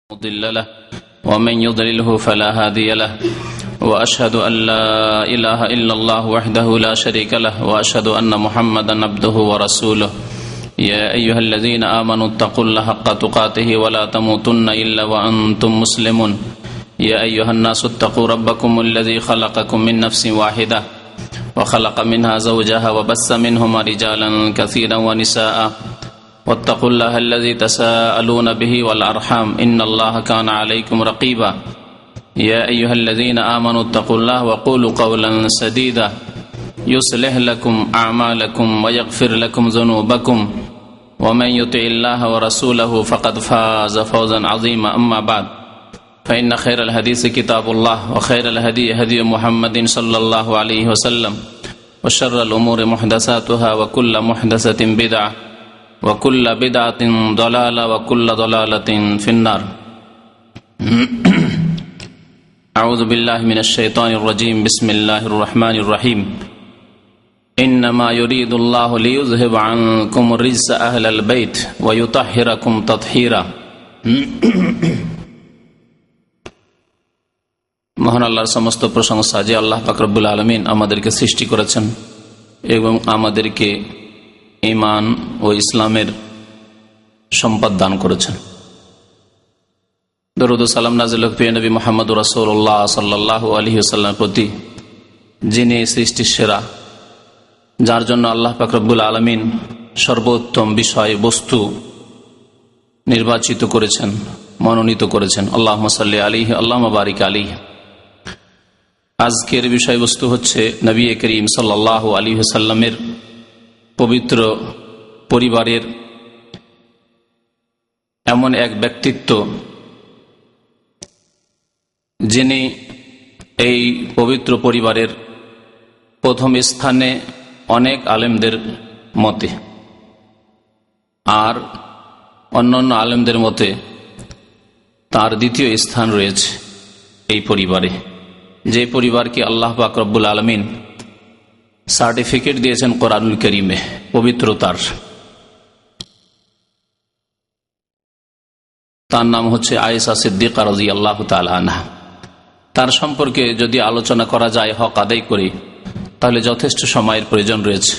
مضل له ومن يضلله فلا هادي له وأشهد أن لا إله إلا الله وحده لا شريك له وأشهد أن محمدا عبده ورسوله يا أيها الذين آمنوا اتقوا الله حق تقاته ولا تموتن إلا وأنتم مسلمون يا أيها الناس اتقوا ربكم الذي خلقكم من نفس واحدة وخلق منها زوجها وبث منهما رجالا كثيرا ونساء واتقوا الله الذي تساءلون به والأرحام إن الله كان عليكم رقيبا يا أيها الذين آمنوا اتقوا الله وقولوا قولا سديدا يصلح لكم أعمالكم ويغفر لكم ذنوبكم ومن يطع الله ورسوله فقد فاز فوزا عظيما أما بعد فإن خير الحديث كتاب الله وخير الهدي هدي محمد صلى الله عليه وسلم وشر الأمور محدثاتها وكل محدثة بدعة وكل بدعة ضلالة وكل ضلالة في النار أعوذ بالله من الشيطان الرجيم بسم الله الرحمن الرحيم إنما يريد الله ليذهب عنكم الرجس أهل البيت ويطهركم تطهيرا মহান আল্লাহর সমস্ত প্রশংসা যে আল্লাহ পাক রব্বুল আলামিন আমাদেরকে সৃষ্টি করেছেন এবং আমাদেরকে ঈমান ও ইসলামের সম্পদ দান করেছেন। দরুদ ও সালাম নাযিল হোক প্রিয় নবী মুহাম্মদুর রাসূলুল্লাহ সাল্লাল্লাহু আলাইহি ওয়াসাল্লামের প্রতি, যিনি সৃষ্টির সেরা, যার জন্য আল্লাহ পাক রব্বুল আলামিন সর্বোত্তম বিষয় বস্তু নির্বাচিত করেছেন, মনোনীত করেছেন। আল্লাহুম্মা সাল্লি আলাইহি আল্লাহুম্মা বারিক আলাইহি। আজকের বিষয়বস্তু হচ্ছে নবী করিম সাল্লাল্লাহু আলাইহি ওয়াসাল্লামের পবিত্র পরিবারের এমন এক ব্যক্তিত্ব যিনি এই পবিত্র পরিবারের প্রথম স্থানে অনেক আলেমদের মতে, আর অন্যান্য আলেমদের মতে তার দ্বিতীয় স্থান রয়েছে এই পরিবারে, যে পরিবারকে আল্লাহ পাক রব্বুল আলামিন সার্টিফিকেট দিয়েছেন কোরআনুল কারীমে পবিত্রতার। তার নাম হচ্ছে আয়েশা সিদ্দিকা রাদিয়াল্লাহু তাআলা আনহা। তার সম্পর্কে যদি আলোচনা করা যায় হক আদায় করি, তাহলে যথেষ্ট সময়ের প্রয়োজন রয়েছে।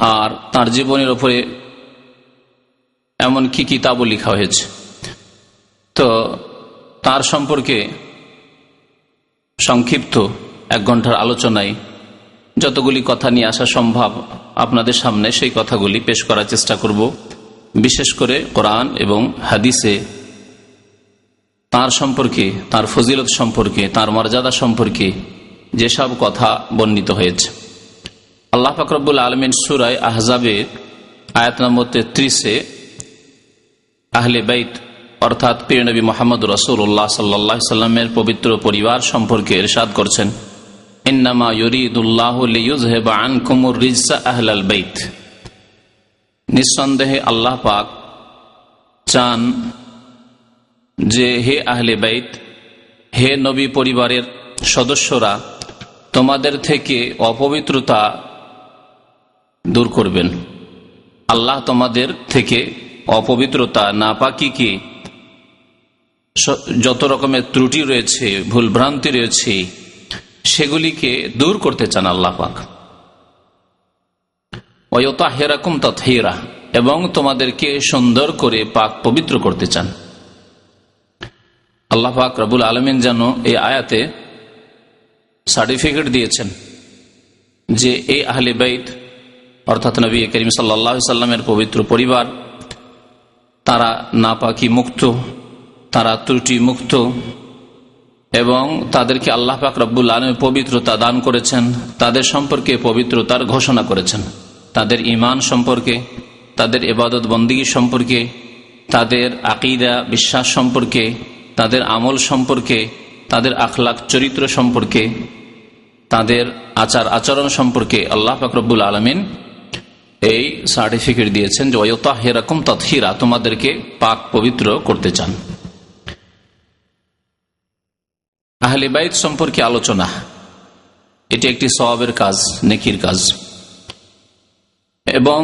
আর তার জীবনের উপরে এমন কি কিতাবও লেখা হয়েছে, তো তার সম্পর্কে সংক্ষিপ্ত 1 ঘন্টার আলোচনায় যতগুলি কথা নিয়ে আসা সম্ভব আপনাদের সামনে সেই কথাগুলি পেশ করার চেষ্টা করব। বিশেষ করে কোরআন এবং হাদিসে তার সম্পর্কে, তার ফজিলত সম্পর্কে, তার মর্যাদা সম্পর্কে যেসব কথা বর্ণিত হয়েছে। আল্লাহ পাক রব্বুল আলামিন সূরা আহজাবে আয়াত নম্বর 33-এ আহলে বাইত অর্থাৎ প্রিয় নবী মুহাম্মদ রাসূলুল্লাহ সাল্লাল্লাহু আলাইহি সাল্লামের পবিত্র পরিবার সম্পর্কে ইরশাদ করছেন, ইন্নামা ইউরিদুল্লাহু লিইয়ুযহিবা আনকুমুর রিজসা আহলাল বাইত। নিঃসন্দেহে আল্লাহ পাক চান যে হে আহলে বাইত, হে নবী পরিবারের সদস্যরা, তোমাদের থেকে অপবিত্রতা দূর করবেন। আল্লাহ তোমাদের থেকে অপবিত্রতা, নাপাকিকে, যত রকমের ত্রুটি রয়েছে, ভুলভ্রান্তি রয়েছে, সেগুলিকে দূর করতে চান আল্লাহ পাক। ওয়ায়ুতাহহিরাকুম তাতহীরা, এবং তোমাদেরকে সুন্দর করে পাক পবিত্র করতে চান। আল্লাহ পাক রব্বুল আলামিন যেন এই আয়াতে সার্টিফিকেট দিয়েছেন যে এই আহলে বাইত অর্থাৎ নবী করিম সাল্লাল্লাহু আলাইহি সাল্লামের পবিত্র পরিবার, তারা নাপাকি মুক্ত, তারা ত্রুটি মুক্ত, এবং তাদেরকে আল্লাহ পাক রব্বুল আলামিন পবিত্রতা দান করেছেন। তাদের সম্পর্কে পবিত্রতার ঘোষণা করেছেন। তাদের ঈমান সম্পর্কে, তাদের ইবাদত বন্দেগী সম্পর্কে, তাদের আকীদা বিশ্বাস সম্পর্কে, তাদের আমল সম্পর্কে, তাদের আখলাক চরিত্র সম্পর্কে, তাদের আচার আচরণ সম্পর্কে আল্লাহ পাক রব্বুল আলামিন এই সার্টিফিকেট দিয়েছেন যে ওয়ায়ুতাহহিরাকুম তাতহীরা, তোমাদেরকে পাক পবিত্র করতে চান। আহলে বাইত সম্পর্কে আলোচনা, এটি একটি সওয়াবের কাজ, নেকির কাজ, এবং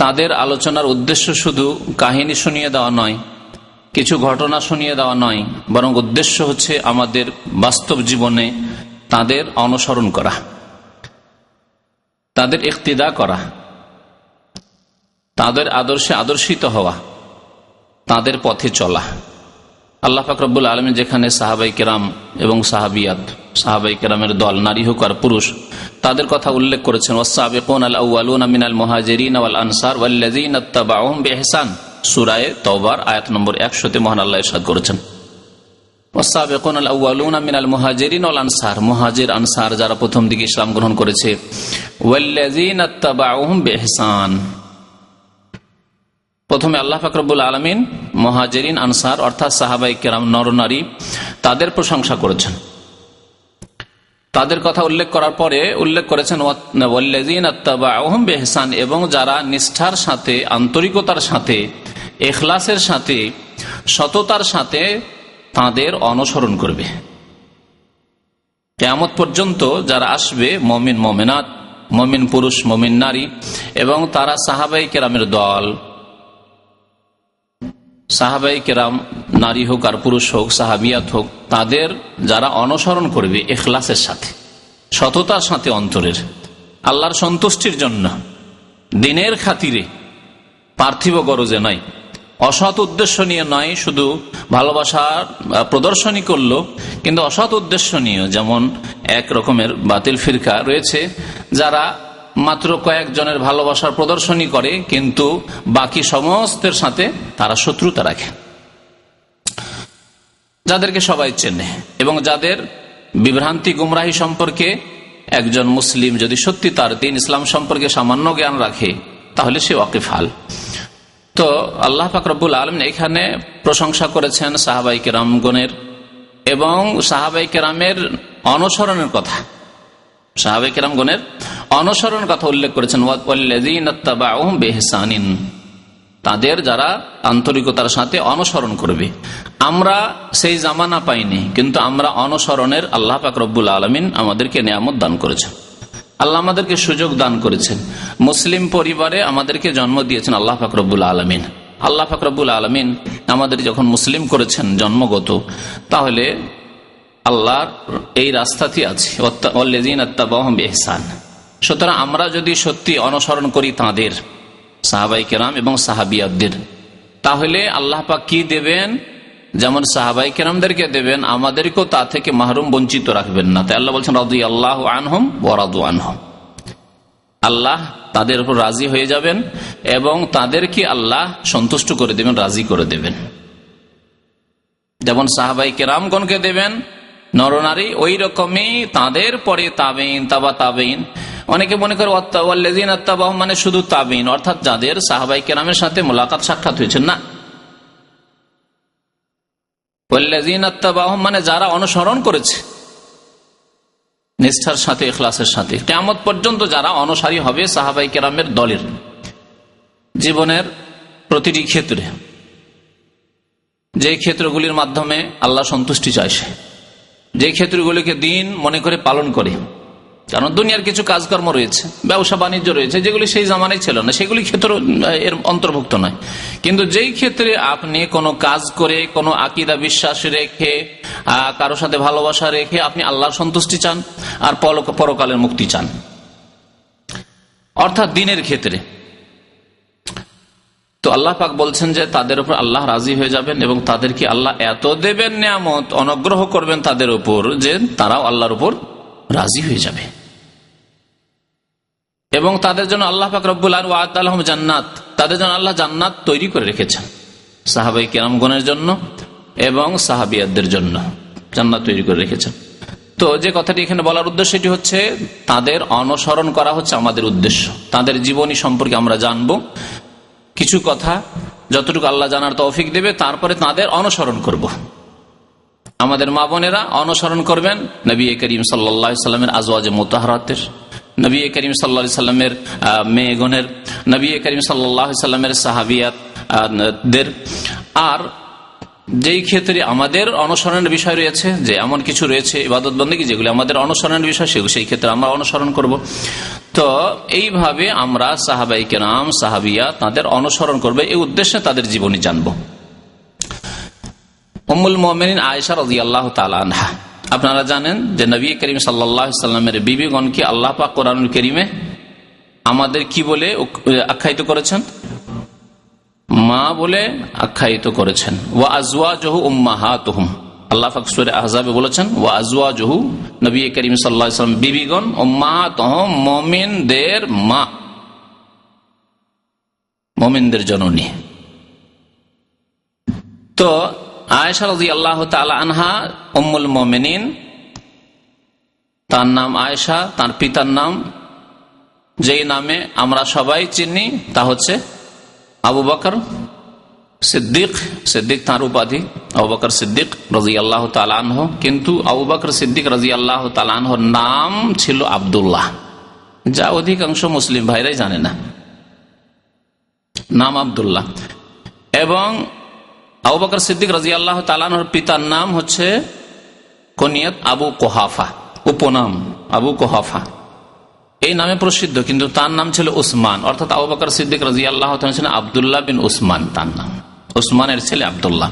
তাদের আলোচনার উদ্দেশ্য শুধু কাহিনী শুনিয়ে দেওয়া নয়, কিছু ঘটনা শুনিয়ে দেওয়া নয়, বরং উদ্দেশ্য হচ্ছে আমাদের বাস্তব জীবনে তাদের অনুসরণ করা, তাদের ইক্তিদা করা, তাদের আদর্শে আদর্শিত হওয়া, তাদের পথে চলা। আল্লাহ পাক রব্বুল আলামিন যেখানে সাহাবাই কেরাম এবং সাহাবিয়াত, সাহাবাই কেরামের দল, নারী হোক আর পুরুষ, তাদের কথা উল্লেখ করেছেন, ওয়াস-সাবিকুনাল আউয়ালুনা মিনাল মুহাজিরিন ওয়াল আনসার ওয়াল্লাযীনা ইত্তাবাউহুম বিইহসান, সূরা তাওবার আয়াত নম্বর 100 মহান আল্লাহ ইরশাদ করেছেন, ওয়াস-সাবিকুনাল আউয়ালুনা মিনাল মুহাজিরিন ওয়াল আনসার, মুহাজির আনসার যারা প্রথম দিকে ইসলাম গ্রহণ করেছে, ওয়াল্লাযীনা ইত্তাবাউহুম বিইহসান। প্রথমে আল্লাহ পাক রব্বুল আলামিন মুহাজিরিন আনসার অর্থাৎ সাহাবাই কেরাম নরনারী তাদের প্রশংসা করেছেন, তাদের কথা উল্লেখ করার পরে উল্লেখ করেছেন ওয়াল্লাযীনা ইত্তাবাউহুম বিইহসান, এবং যারা নিষ্ঠার সাথে, আন্তরিকতার সাথে, ইখলাসের সাথে, সততার সাথে তাদের অনুসরণ করবে। কিয়ামত পর্যন্ত যারা আসবে, মুমিন মুমিনাত, মুমিন পুরুষ মুমিন নারী, এবং তারা সাহাবাই কেরামের দল, সাহাবাই কেরাম নারী হোক আর পুরুষ হোক, সাহাবিয়াত হোক, তাদের যারা অনুসরণ করবে ইখলাসের সাথে, সততার সাথে, অন্তরের আল্লাহর সন্তুষ্টির জন্য, দিনের খাতিরে, পার্থিব গরজে নয়, অসৎ উদ্দেশ্য নিয়ে নয়, শুধু ভালোবাসার প্রদর্শনী করলো কিন্তু অসৎ উদ্দেশ্য নিয়ে, যেমন এক রকমের বাতিল ফিরকা রয়েছে যারা মাত্র কয়েকজনের ভালোবাসার প্রদর্শনী করে কিন্তু বাকি সমস্তের সাথে তারা শত্রুতা রাখে, যাদেরকে সবাই চেনে, এবং যাদের বিভ্রান্তি গুমরাহি সম্পর্কে একজন মুসলিম যদি সত্যি তার দিন ইসলাম সম্পর্কে সামান্য জ্ঞান রাখে তাহলে সে ওয়াকিফাল। তো আল্লাহ পাক রব্বুল আলামিন এখানে প্রশংসা করেছেন সাহাবাই কেরামগণের এবং সাহাবাই কেরামের অনুসরণের কথা, সাহাবাই কেরামগণের অনুসরণের কথা উল্লেখ করেছেন, ওয়াল্লাযীনা ইত্তাবাউহুম বিইহসানিন, তাদের যারা আন্তরিকতার সাথে অনুসরণ করবে। আমরা সেই জামানা পাইনি, কিন্তু আমরা অনুসরণের আল্লাহ পাক রব্বুল আলামিন আমাদেরকে নিয়ামত দান করেছেন, আল্লাহ আমাদেরকে সুযোগ দান করেছেন, মুসলিম পরিবারে আমাদেরকে জন্ম দিয়েছেন আল্লাহ পাক রব্বুল আলামিন। আল্লাহ পাক রব্বুল আলামিন আমাদের যখন মুসলিম করেছেন জন্মগত, তাহলে আল্লাহর এই রাস্তাটি আছে, ওয়াল্লাযীনা ইত্তাবাউহুম বিইহসান। সুতরাং আমরা যদি সত্যি অনুসরণ করি তাদের, সাহাবাই কেরাম এবং সাহাবিয়াতদের, তাহলে আল্লাহ পাক কি দেবেন? যেমন সাহাবাই কেরামদেরকে দেবেন, আমাদেরকেও তা থেকে মাহরুম, বঞ্চিত রাখবেন না। তাই আল্লাহ বলছেন, রাদিয়াল্লাহু আনহুম ওয়া রাদু আনহুম, আল্লাহ তাদের উপর রাজি হয়ে যাবেন এবং তাদেরকে আল্লাহ সন্তুষ্ট করে দেবেন, রাজি করে দেবেন। যেমন সাহাবাই কেরামগণকে দেবেন নরনারী, ওই রকমই তাদের পরে তাবেইন, তাবা তাবেইন। অনেকে মনে করে ওয়াল্লাযীনা ইত্তাবাউহুম মানে শুধু তাবেইন, অর্থাৎ যাদের সাহাবাই কেরামের সাথে মোলাকাত সাক্ষাৎ হয়েছে, না। ওয়াল্লাযীনা ইত্তাবাউহুম মানে যারা অনুসরণ করেছে নিষ্ঠার সাথে, ইখলাসের সাথে, কিয়ামত পর্যন্ত যারা অনুসারী হবে সাহাবাই কেরামের দলের, জীবনের প্রতিটি ক্ষেত্রে, যে ক্ষেত্রগুলির মাধ্যমে আল্লাহ সন্তুষ্টি চাইছে, যে ক্ষেত্রগুলিকে দিন মনে করে পালন করে। কারণ দুনিয়ার কিছু কাজকর্ম রয়েছে, ব্যবসা বাণিজ্য রয়েছে, যেগুলি সেই জামানায় ছিল না, সেগুলি ক্ষেত্র এর অন্তর্ভুক্ত নয়। কিন্তু যেই ক্ষেত্রে আপনি কোনো কাজ করে, কোনো আকীদা বিশ্বাস রেখে, কারোর সাথে ভালোবাসা রেখে আপনি আল্লাহর সন্তুষ্টি চান আর পরকালের মুক্তি চান, অর্থাৎ দিনের ক্ষেত্রে, তো আল্লাহ পাক বলছেন যে তাদের উপর আল্লাহ রাজি হয়ে যাবেন এবং তাদেরকে আল্লাহ এত দেবেন নিয়ামত, অনুগ্রহ করবেন তাদের উপর যে তারাও আল্লাহর উপর রাজি হয়ে যাবে। এবং তাদের জন্য আল্লাহ পাক রব্বুল আলামিন ওয়া আতালাহুম জান্নাত, তাদের জন্য আল্লাহ জান্নাত তৈরি করে রেখেছেন, সাহাবাই কেরামগণের জন্য এবং সাহাবিয়াতদের জন্য জান্নাত তৈরি করে রেখেছেন। তো যে কথাটি এখানে বলার উদ্দেশ্য এটি হচ্ছে, তাদের অনুসরণ করা হচ্ছে আমাদের উদ্দেশ্য। তাদের জীবনী সম্পর্কে আমরা জানবো কিছু কথা, যতটুকু আল্লাহ জানার তৌফিক দেবে, তারপরে তাদের অনুসরণ করব। আমাদের মা বোনেরা অনুসরণ করবেন নবী করিম সাল্লাল্লাহু আলাইহি সাল্লামের আজওয়াজে মুতাহহারাতের, নবী করিম সাল্লাল্লাহু আলাইহি সাল্লামের মেয়েগণের, নবী করিম সাল্লাল্লাহু আলাইহি সাল্লামের সাহাবিয়াতদের। আর যেই ক্ষেত্রে আমাদের অনুসরণের বিষয় রয়েছে, যে এমন কিছু রয়েছে ইবাদত বন্দেগী যেগুলি আমাদের অনুসরণের বিষয়, সেগুলো সেই ক্ষেত্রে আমরা অনুসরণ করব। তো এইভাবে আমরা সাহাবাই কেরাম, সাহাবিয়া তাদের অনুসরণ করবে, এই উদ্দেশ্যে তাদের জীবনী জানব। উম্মুল মুমিনিন আয়েশা রাদিয়াল্লাহু তাআলা আনহা। আপনারা জানেন যে নবী করিম সাল্লাল্লাহু আলাইহি সাল্লামের বিবিগণকে আল্লাহ পাক কোরআনুল কারীমে আমাদের কি বলে আখ্যায়িত করেছেন? মা বলে আখ্যায়িত করেছেন। ওয়া আজওয়াজুহু উম্মাহাতুহুম, আল্লাহ পাক সূরা আহজাবে বলেছেন ওয়া আজওয়াজুহু, নবী করিম সাল্লাল্লাহু আলাইহি সাল্লাম বিবিগণ উম্মাহাতুহুম, মুমিনদের মা, মুমিনদের জননী। তো আয়েশা রাদিয়াল্লাহু তাআলা আনহা উম্মুল মুমিনিন, তার নাম আয়েশা, তার পিতার নাম যেই নামে আমরা সবাই চিনি তা হচ্ছে আবু বকর সিদ্দিক। সিদ্দিক তাঁর উপাধি, আবু বকর সিদ্দিক রাদিয়াল্লাহু তাআলা আনহু। কিন্তু আবু বকর সিদ্দিক রাদিয়াল্লাহু তাআলা আনহুর নাম ছিল আব্দুল্লাহ, যা অধিকাংশ মুসলিম ভাইরাই জানে না, নাম আব্দুল্লাহ। এবং আবু বকর সিদ্দিক রাদিয়াল্লাহু তাআলা আনহুর পিতার নাম হচ্ছে কুনিয়াত আবু কুহাফা, উপনাম আবু কুহাফা, এই নামে প্রসিদ্ধ। কিন্তু তার নাম ছিল উসমান, অর্থাৎ আবু বকর সিদ্দিক রাদিয়াল্লাহু তাআলা ছিলেন আব্দুল্লাহ বিন উসমান, তার নাম উসমানের ছেলে আব্দুল্লাহ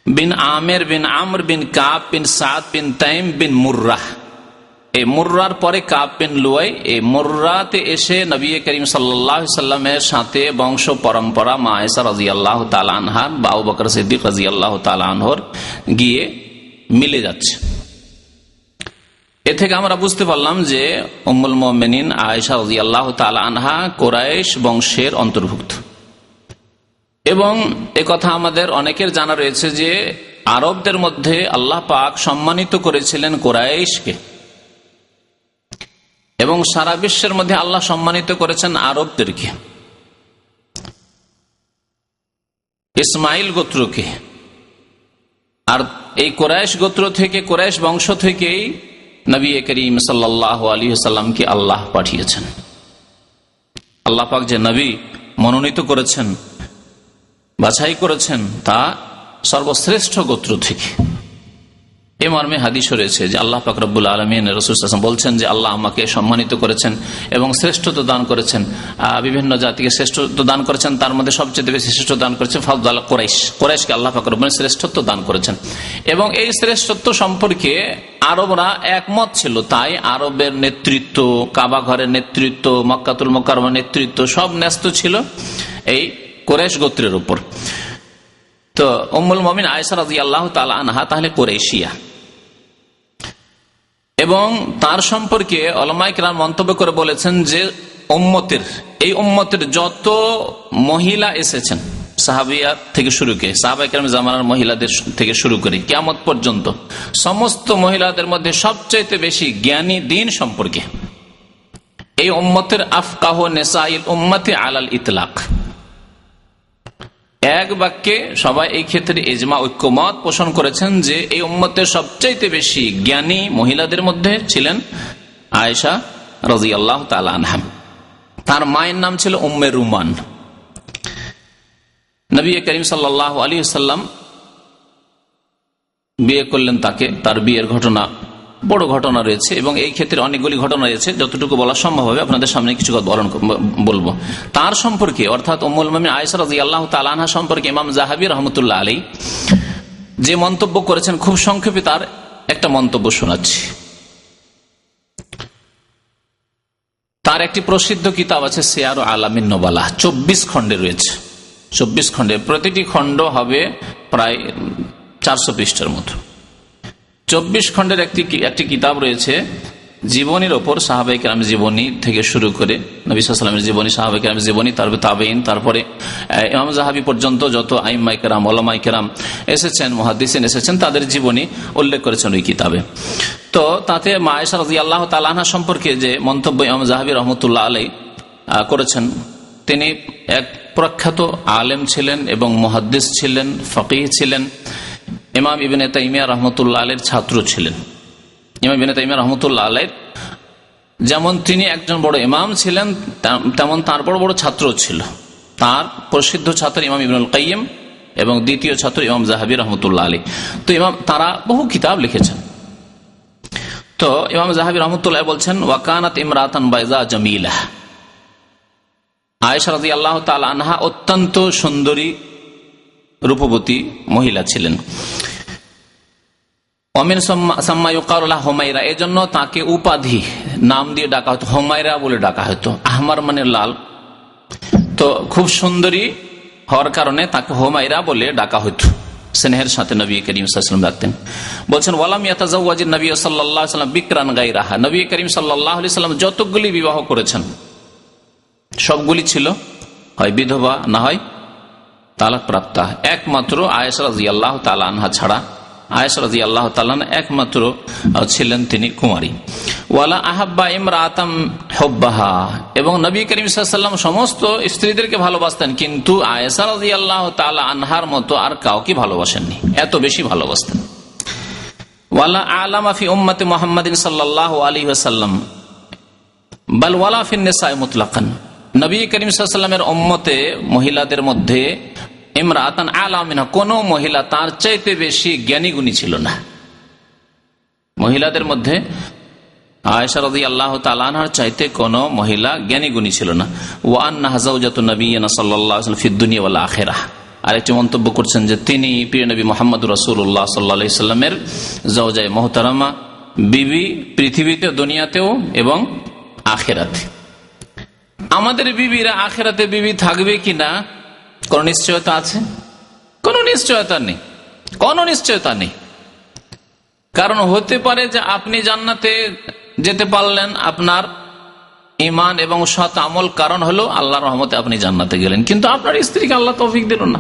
বিন আমের বিন আমর বিন কাব বিন সাদ বিন তাইম বিন মুর্রাহ। এই মুর্রার পরে কাব বিন লুয়াই, এই মুর্রাতে এসে নবী করিম সাল্লাল্লাহু আলাইহি সাল্লামের সাথে বংশ পরম্পরা মা আয়েশা রাদিয়াল্লাহু তাআলা আনহা বা আবু বকর সিদ্দিক রাদিয়াল্লাহু তাআলা আনহুর গিয়ে মিলে যাচ্ছে। এ থেকে আমরা বুঝতে পারলাম যে উম্মুল মুমিনিন আয়েশা রাদিয়াল্লাহু তাআলা আনহা কুরাইশ বংশের অন্তর্ভুক্ত। এবং একথা আমাদের অনেকের জানা রয়েছে যে আরবদের মধ্যে আল্লাহ পাক সম্মানিত করেছিলেন কুরাইশকে, এবং সারা বিশ্বের মধ্যে আল্লাহ সম্মানিত করেছেন আরবদেরকে, ইসমাইল গোত্রকে। আর এই কুরাইশ গোত্র থেকে, কুরাইশ বংশ থেকেই নবী করিম সাল্লাল্লাহু আলাইহি ওয়াসাল্লামকে আল্লাহ পাঠিয়েছেন। আল্লাহ পাক যে নবী মনোনীত করেছেন, বাছাই করেছেন, তা সর্বশ্রেষ্ঠ গোত্র থেকে। এ মর্মে হাদিস রয়েছে যে আল্লাহ পাক রব্বুল আলামিন রাসূল সাল্লাল্লাহু আলাইহি ওয়াসাল্লাম বলছেন যে আল্লাহ আমাকে সম্মানিত করেছেন এবং শ্রেষ্ঠত্ব দান করেছেন, বিভিন্ন জাতিকে শ্রেষ্ঠত্ব দান করেছেন, তার মধ্যে সবচেয়ে বেশি শ্রেষ্ঠ দান করেছেন ফাদল কুরাইশ, কুরাইশকে আল্লাহ পাক রব্বুল শ্রেষ্ঠত্ব দান করেছেন। এবং এই শ্রেষ্ঠত্ব সম্পর্কে আরবরা একমত ছিল, তাই আরবের নেতৃত্ব, কাবা ঘরের নেতৃত্ব, মক্কাতুল মুকাররমার নেতৃত্ব সব ন্যস্ত ছিল এই কুরাইশ গোত্রের উপর। তো উম্মুল মুমিনিন আয়েশা রাদিয়াল্লাহু তাআলা আনহা তাহলে কুরাইশিয়া। এবং তার সম্পর্কে উলামায়ে কেরাম মন্তব্য করে বলেছেন যে এই উম্মতের যত মহিলা এসেছেন, সাহাবিয়া থেকে শুরু করে, সাহাবায়ে কেরাম জামানার মহিলাদের থেকে শুরু করে কিয়ামত পর্যন্ত সমস্ত মহিলাদের মধ্যে সবচেয়ে বেশি জ্ঞানী দ্বীন সম্পর্কে এই উম্মতের আফকাহু নিসাইল উম্মতি আলাল ইতলাক। এক বাক্যে সবাই এই ক্ষেত্রে ইজমা, ঐক্যমত পোষণ করেছেন যে এই উম্মতের সবচাইতে বেশি জ্ঞানী মহিলাদের মধ্যে ছিলেন আয়েশা রাদিয়াল্লাহু তাআলা আনহা। তার মায়ের নাম ছিল উম্মে রুমান। নবী করিম সাল্লাল্লাহু আলাইহি ওয়াসাল্লাম বিয়ে করলেন তাকে। তার বিয়ের ঘটনা বড় ঘটনা রয়েছে এবং এই ক্ষেত্রে অনেকগুলি ঘটনা রয়েছে, যতটুকু বলা সম্ভব হবে আপনাদের সামনে কিছু কথা বলবো। তার সম্পর্কে অর্থাৎ উম্মুল মুমিনিন আয়েশা রাদিয়াল্লাহু তাআলা আনহা সম্পর্কে ইমাম যাহাবী রাহমাতুল্লাহ আলাইহি যে মন্তব্য করেছেন, খুব সংক্ষেপে তার একটা মন্তব্য শোনাচ্ছি। তার একটি প্রসিদ্ধ কিতাব আছে সিয়ার আলামিন নুবালা, 24 খণ্ডে রয়েছে। 24 খণ্ডে, প্রতিটি খণ্ড হবে প্রায় 400 পৃষ্ঠার মতো। 24 খণ্ডের একটি কিতাব রয়েছে জীবনীর ওপর, সাহাবায়ে কেরামের জীবনী থেকে শুরু করে নবী সাল্লাল্লাহু আলাইহি ওয়াসাল্লামের জীবনী, সাহাবায়ে কেরামের জীবনী, তারপরে তাবেঈন, তারপরে ইমাম যাহাবী পর্যন্ত যত আইম্মায়ে কেরাম, উলামায়ে কেরাম এসেছেন, মুহাদ্দিসিন এসেছেন, তাদের জীবনী উল্লেখ করেছেন ওই কিতাবে। তো তাতে মা আয়েশা রাদিয়াল্লাহু তাআলা আনহা সম্পর্কে যে মন্তব্য ইমাম যাহাবী রাহমাতুল্লাহ আলাইহি করেছেন, তিনি এক প্রখ্যাত আলেম ছিলেন এবং মুহাদ্দিস ছিলেন, ফকিহ ছিলেন। ইমাম ইবনে তাইমিয়া রাহমাতুল্লাহ আলাইহির ছাত্র ছিলেন। ইমাম ইবনে তাইমিয়া রাহমাতুল্লাহ আলাইহি যেমন তিনি একজন বড় ইমাম ছিলেন, তেমন তার বড় বড় ছাত্র ছিল। তার প্রসিদ্ধ ছাত্র ইমাম ইবনুল কাইয়িম এবং দ্বিতীয় ছাত্র ইমাম যাহাবী রাহমাতুল্লাহ আলাইহি। তো তারা বহু কিতাব লিখেছেন। তো ইমাম যাহাবী রাহমাতুল্লাহ বলছেন, ওয়া কানাত ইমরাতান বাইযা জামিলা, আয়েশা রাদিয়াল্লাহু তাআলা আনহা অত্যন্ত সুন্দরী রূপবতী মহিলা ছিলেন। অমিন সাম্মা ইউকালু হুমায়রা, এজন্য তাকে উপাধি নাম দিয়ে ডাকা হতো, হুমায়রা বলে ডাকা হতো। আহমার মানে লাল, তো খুব সুন্দরী হওয়ার কারণে তাকে হুমায়রা বলে ডাকা হতো। স্নেহের সাথে নবী করিম সাল্লাল্লাহু আলাইহি ওয়াসাল্লাম ডাকতেন। বলছেন ওয়ালাম ইয়াতাজাওয়াজিন নবী সাল্লাল্লাহু আলাইহি ওয়াসাল্লাম বিকরান গায়রাহা, নবী করিম সাল্লাল্লাহু আলাইহি ওয়াসাল্লাম যতগুলি বিবাহ করেছেন সবগুলি ছিল হয় বিধবা না হয় তালাক প্রাপ্তা, একমাত্র আয়েশা রাদিয়াল্লাহু তাআলা আনহা ছাড়া। আয়েশা রাদিয়াল্লাহু তাআলা একমাত্র ছিলেন তিনি কুমারী। ওয়ালা আহাব্বা ইমরাতাম হুব্বাহা, এবং নবী করিম সাল্লাল্লাহু আলাইহি ওয়াসাল্লাম সমস্ত স্ত্রীদেরকে ভালোবাসতেন, কিন্তু আয়েশা রাদিয়াল্লাহু তাআলা আনহার মতো আর কাউকে ভালোবাসেননি, এত বেশি ভালোবাসতেন। ওয়ালা আলামা ফি উম্মতি মুহাম্মাদিন সাল্লাল্লাহু আলাইহি ওয়াসাল্লাম বাল ওয়ালা ফিন নিসাই মুতলাকান, নবী করিম সাল্লাল্লাহু আলাইহি ওয়াসাল্লামের উম্মতে মহিলাদের মধ্যে ইমরাতান আলামিনা, কোন মহিলা তার চাইতে বেশি জ্ঞানী গুণী ছিল না। মহিলাদের মধ্যে আয়েশা রাদিয়াল্লাহু তাআলা আনহার চাইতে কোন মহিলা জ্ঞানী গুণী ছিল না। ওয়া আন্নাহা যাওজাতুন নবিয়্যিনা সাল্লাল্লাহু আলাইহি ওয়াসাল্লাম ফিদ দুনিয়া ওয়াল আখিরাহ, আরেকটি মন্তব্য করছেন যে তিনি প্রিয় নবী মুহাম্মদ রাসূলুল্লাহ সাল্লাল্লাহু আলাইহি ওয়াসাল্লামের যাওজায়ে মুহতারামা, বিবি, পৃথিবীতে, দুনিয়াতেও এবং আখিরাতে। আমাদের বিবিরা আখিরাতে বিবি থাকবে কিনা কোন নিশ্চয়তা আছে? কোন নিশ্চয়তা নেই, কোন নিশ্চয়তা নেই। কারণ হতে পারে যে আপনি জান্নাতে যেতে পারলেন, আপনার ঈমান এবং সৎ আমল কারণ হলো আল্লাহর রহমতে আপনি জান্নাতে গেলেন, কিন্তু আপনার স্ত্রীকে আল্লাহ তৌফিক দিল না,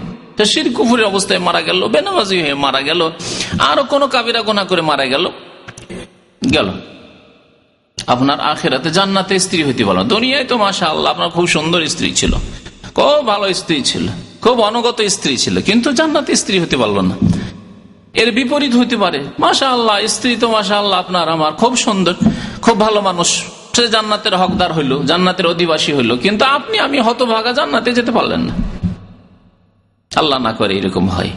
শিরক কুফরের অবস্থায় মারা গেল, বেনামাজি হয়ে মারা গেল, আরো কোনো কাবিরা গুনাহ করে মারা গেল, আপনার আখিরাতে জান্নাতে স্ত্রী হইতে পারল। দুনিয়ায় তো মাশাআল্লাহ আপনার খুব সুন্দর স্ত্রী ছিল, খুব ভালো স্ত্রী ছিল, খুব অনুগত স্ত্রী ছিল, কিন্তু জান্নাতে স্ত্রী হতে পারল না। এর বিপরীত হইতে পারে, মাশাআল্লাহ স্ত্রী তো মাশাআল্লাহ আপনার আমার খুব সুন্দর, খুব ভালো মানুষ, সে জান্নাতের হকদার হইল, জান্নাতের অধিবাসী হইল, কিন্তু আপনি আমি হতভাগা জান্নাতে যেতে পারলেন না। আল্লাহ না করে এরকম হয়,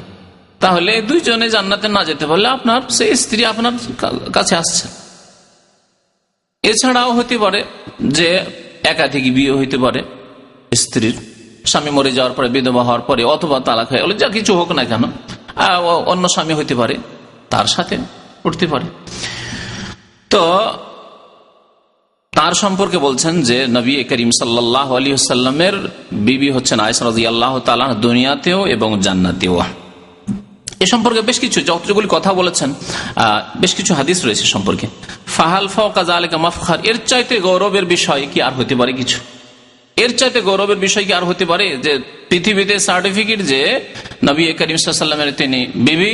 তাহলে দুইজনে জান্নাতে না যেতে পারলে আপনার সেই স্ত্রী আপনার কাছে আসছে। এছাড়াও হতে পারে যে একাধিক বিয়ে হইতে পারে স্ত্রীর, স্বামী মরে যাওয়ার পরে, বিধবা হওয়ার পরে, অথবা তালাক হয়ে গেল, যা কিছু হোক না কেন, অন্য স্বামী হইতে পারে, তার সাথে উঠতে পারে। তো তার সম্পর্কে বলছেন যে নবী করিম সাল্লাল্লাহু আলাইহি ওয়াসাল্লামের বিবি হচ্ছেন আয়েশা রাদিয়াল্লাহু তাআলা দুনিয়াতেও এবং জান্নাতেও। এ সম্পর্কে বেশ কিছু যতগুলি কথা বলেছেন, বেশ কিছু হাদিস রয়েছে সম্পর্কে। ফাহাল ফাওকা যালিকা মাফখার, এর চাইতে গৌরবের বিষয় কি আর হতে পারে কিছু? এর চাইতে গৌরবের বিষয় কি আর হতে পারে যে পৃথিবীতে সার্টিফিকেট যে নবী করিম সাল্লাল্লাহু আলাইহি ওয়াসাল্লামের তিনি বিবি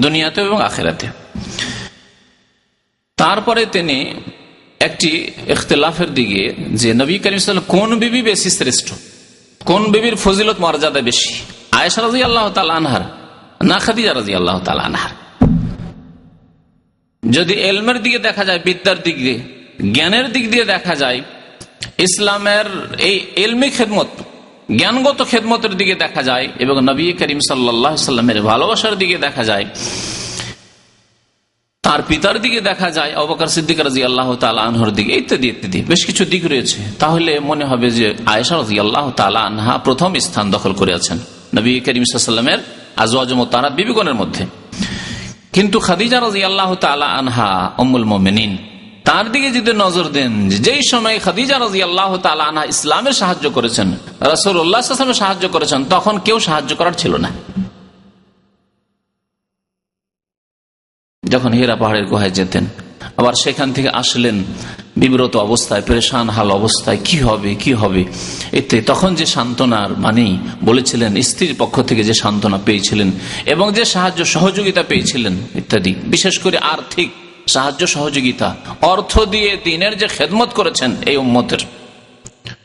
দুনিয়াতে এবং আখিরাতে। তারপরে তিনি একটি ইখতিলাফের দিকে যে নবী করিম সাল্লাল্লাহু আলাইহি ওয়াসাল্লাম কোন বিবি বেশি শ্রেষ্ঠ, কোন বিবির ফজিলত মর্যাদা বেশি, আয়েশা রাদিয়াল্লাহু তাআলা আনহার না খাদিজা রাদিয়াল্লাহু তাআলা আনহার? যদি ইলমের দিকে দেখা যায়, বিদ্যার দিক দিয়ে, জ্ঞানের দিক দিয়ে দেখা যায়, ইসলামের এই ইলমি খেদমত, জ্ঞানগত খেদমতের দিকে দেখা যায়, এবং নবী করিম সাল্লাল্লাহু আলাইহি ওয়াসাল্লামের ভালোবাসার দিকে দেখা যায়, তার পিতার দিকে দেখা যায়, আবু বকর সিদ্দিক রাদিয়াল্লাহু তাআলা আনহুর দিকে, ইত্যাদি ইত্যাদি বেশ কিছু দিক রয়েছে, তাহলে মনে হবে যে আয়েশা রাদিয়াল্লাহু তাআলা আনহা প্রথম স্থান দখল করে আছেন নবী করিম সাল্লাল্লাহু আলাইহি ওয়াসাল্লামের আজওয়াজ মুতাহহারাত বিবিগণের মধ্যে। কিন্তু খাদিজা রাদিয়াল্লাহু তাআলা আনহা উম্মুল মুমিনিন, তার দিকে যদি নজর দেন, যেই সময় খাদিজা রাদিয়াল্লাহু তাআলা আনহা ইসলামের সাহায্য করেছেন, রাসূলুল্লাহ সাল্লাল্লাহু আলাইহি ওয়াসাল্লাম সাহায্য করেছেন, তখন কেউ সাহায্য করার ছিল না। যখন হিরা পাহাড়ের গুহায় যেতেন, আবার সেখান থেকে আসলেন বিব্রত অবস্থায়, পেরেশান হাল অবস্থায়, কি হবে কি হবে, এতে তখন যে সান্ত্বনার মানে বলেছিলেন, স্ত্রীর পক্ষ থেকে যে সান্ত্বনা পেয়েছিলেন এবং যে সাহায্য সহযোগিতা পেয়েছিলেন ইত্যাদি, বিশেষ করে আর্থিক সাহায্য সহযোগিতা, অর্থ দিয়ে দিনের যে খেদমত করেছেন এই উম্মতের,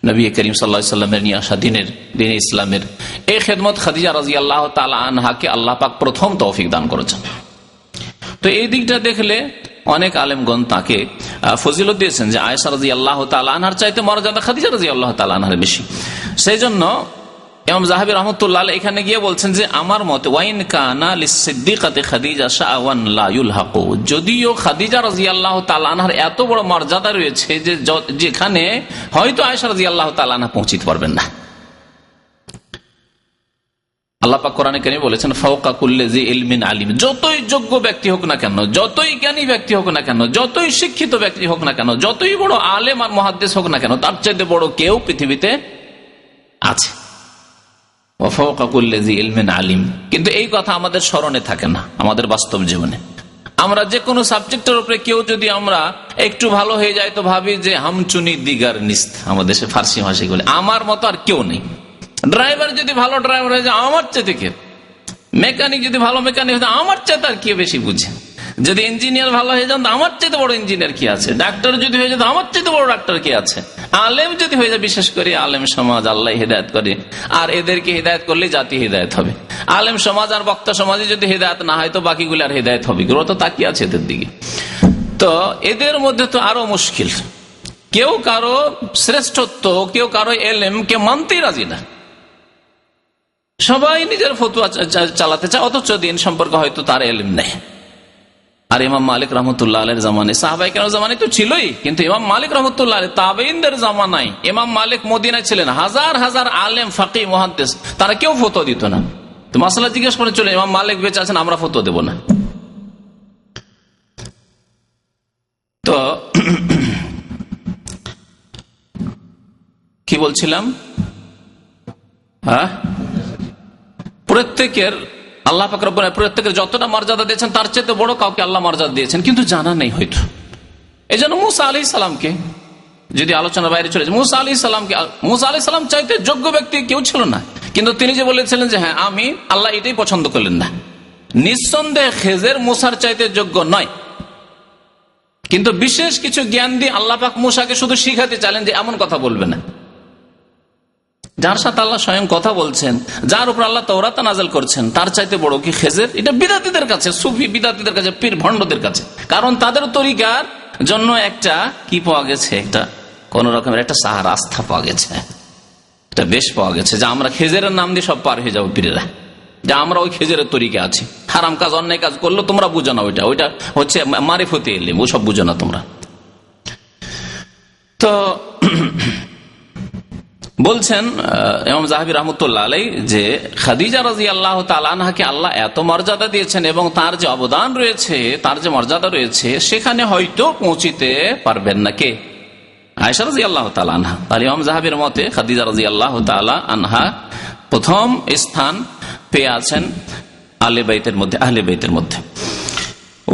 নবী করিম সাল্লাল্লাহু আলাইহি ওয়াসাল্লামের নিয়ে আসা দিনে ইসলামের এই খেদমত খাদিজা রাদিয়াল্লাহু তাআলা আনহাকে আল্লাহ পাক প্রথম তৌফিক দান করেছেন। তো এই দিকটা দেখলে অনেক আলেমগণ তাকে ফজিলত দিয়েছেন যে আয়েশা রাদিয়াল্লাহু তাআলা আনহার চাইতে মর্যাদা খাদিজা রাদিয়াল্লাহু তাআলা আনহার বেশি। সেই জন্য ইমাম যাহাবী রাহমাতুল্লাহ আলাইহি এখানে গিয়ে বলছেন যে আমার মতে ওয়াইন কানা লিসসিদ্দিকাতি খাদিজা শাআওয়ান লা ইউলহাকু, যদিও খাদিজা রাদিয়াল্লাহু তাআলা আনহার এত বড় মর্যাদা রয়েছে যে যেখানে হয়তো আয়েশা রাদিয়াল্লাহু তাআলা আনহা পৌঁছতে পারবেন না। আল্লাহ পাক কোরআনে কারীমে বলেছেন ফাওকা কুল্লি জি ইলমিন আলিম। যতই যোগ্য ব্যক্তি হোক না কেন, যতই জ্ঞানী ব্যক্তি হোক না কেন, যতই শিক্ষিত ব্যক্তি হোক না কেন, যতই বড় আলেম আর মুহাদ্দিস হোক না কেন, তার চাইতে বড় কেউ পৃথিবীতে আছে। ওয়া ফাওকা কুল্লি জি ইলমিন আলিম। কিন্তু এই কথা আমাদের স্মরণে থাকে না আমাদের বাস্তব জীবনে। আমরা যে কোনো সাবজেক্টের উপরে কেউ যদি আমরা একটু ভালো হয়ে যায় তো ভাবি যে হামচুনি দিগার নিস্ত, আমাদের দেশে ফার্সি ভাষায় বলে, আমার মতো আর কেউ নেই। ড্রাইভার যদি ভালো ড্রাইভার হয়ে যায় আমার চাইতে কে, মেকানিক যদি ভালো মেকানিক হয়ে যায় আমার চাইতে আর কে বেশি বুঝে, যদি ইঞ্জিনিয়ার ভালো হয়ে যান আমার চাইতে বড় ইঞ্জিনিয়ার কি আছে, ডাক্তার যদি হয়ে যায় আমার চাইতে বড় ডাক্তার কি আছে, আলেম যদি হয়ে যায়, বিশেষ করে আলেম সমাজ আল্লাহ হিদায়ত করে, আর এদেরকে হিদায়ত করলে জাতি হিদায়ত হবে। আলেম সমাজ আর বক্তা সমাজে যদি হিদায়ত না হয় তো বাকিগুলো আর হিদায়ত হবে, গ্রহ তো তাকিয়ে আছে এদের দিকে। তো এদের মধ্যে তো আরো মুশকিল, কেউ কারো শ্রেষ্ঠত্ব, কেউ কারো এলেম কে মানতেই রাজি না, সবাই নিজের ফতুয়া চালাতে চায়, অথচ দিন সম্পর্কে হয়তো তার এলেম নেই। আর ইমাম মালিক রহমতুল্লাহ আলাইহির জামানে, সাহাবায়ে কেরামের জামানায় তো ছিলই, কিন্তু ইমাম মালিক রহমতুল্লাহ আলাইহি তাবেঈনদের জামানায়, ইমাম মালিক মদিনায় ছিলেন, হাজার হাজার আলেম ফাকিহ মুহাদ্দিস, তারা কেউ ফতোয়া দিত না। তো মাসলা জিজ্ঞেস করে চলে, ইমাম মালিক বেঁচে আছেন, আমরা ফতোয়া দেব না। তো কি বলছিলাম, হ্যাঁ, প্রত্যেকের আল্লাহ পাক রব্বুল আলামিন প্রত্যেকের যতটা মর্যাদা দিয়েছেন তার চেয়ে বড় কাউকে আল্লাহ মর্যাদা দিয়েছেন, কিন্তু জানা নেই হয়তো। এই জন্য মুসা আলাইহিস সালামকে, যদি আলোচনার বাইরে চলে যায়, মুসা আলাইহিস সালাম চাইতে যোগ্য ব্যক্তি কেউ ছিল না, কিন্তু তিনি যে বলেছিলেন যে হ্যাঁ আমি, আল্লাহ এটাই পছন্দ করলেন না। নিঃসন্দেহে খেজের মুসার চাইতে যোগ্য নয়, কিন্তু বিশেষ কিছু জ্ঞান দিয়ে আল্লাহ পাক মুসাকে শুধু শিখাতে চাইলেন যে এমন কথা বলবে না। যার সাথে আল্লাহ স্বয়ং কথা বলছেন, যার উপর আল্লাহ তাওরাত নাযিল করছেন, তার চাইতে বড় কি খেজের? এটা বিদাতীদের কাছে, সুফি বিদাতীদের কাছে, পীর ভণ্ডদের কাছে, কারণ তাদের তরিকার জন্য একটা কি পাওয়া গেছে, একটা কোন রকমের একটা সাহারা, আস্থা পাওয়া গেছে, একটা বেশ পাওয়া গেছে, যে আমরা খেজেরের নাম দিয়ে সব পার হয়ে যাবো পীরেরা, যে আমরা ওই খেজেরের তরিকা আছি, হারাম কাজ অন্যায় কাজ করলো তোমরা বুঝো না, ওইটা হচ্ছে মারিফতে ইলম, ওসব বুঝো না তোমরা। তো বলছেন ইমাম যাহাবী রাহমাতুল্লাহ আলাইহি যে খাদিজা রাদিয়াল্লাহু তাআলা আনহাকে আল্লাহ এত মর্যাদা দিয়েছেন এবং তার যে অবদান রয়েছে, তার যে মর্যাদা রয়েছে, সেখানে হয়তো পৌঁছিতে পারবেন না কে? আয়েশা রাদিয়াল্লাহু তাআলা আনহা। আর ইমাম যাহাবীর মতে খাদিজা রাদিয়াল্লাহু তাআলা আনহা প্রথম স্থান পেয়ে আছেন আহলে বাইতের মধ্যে।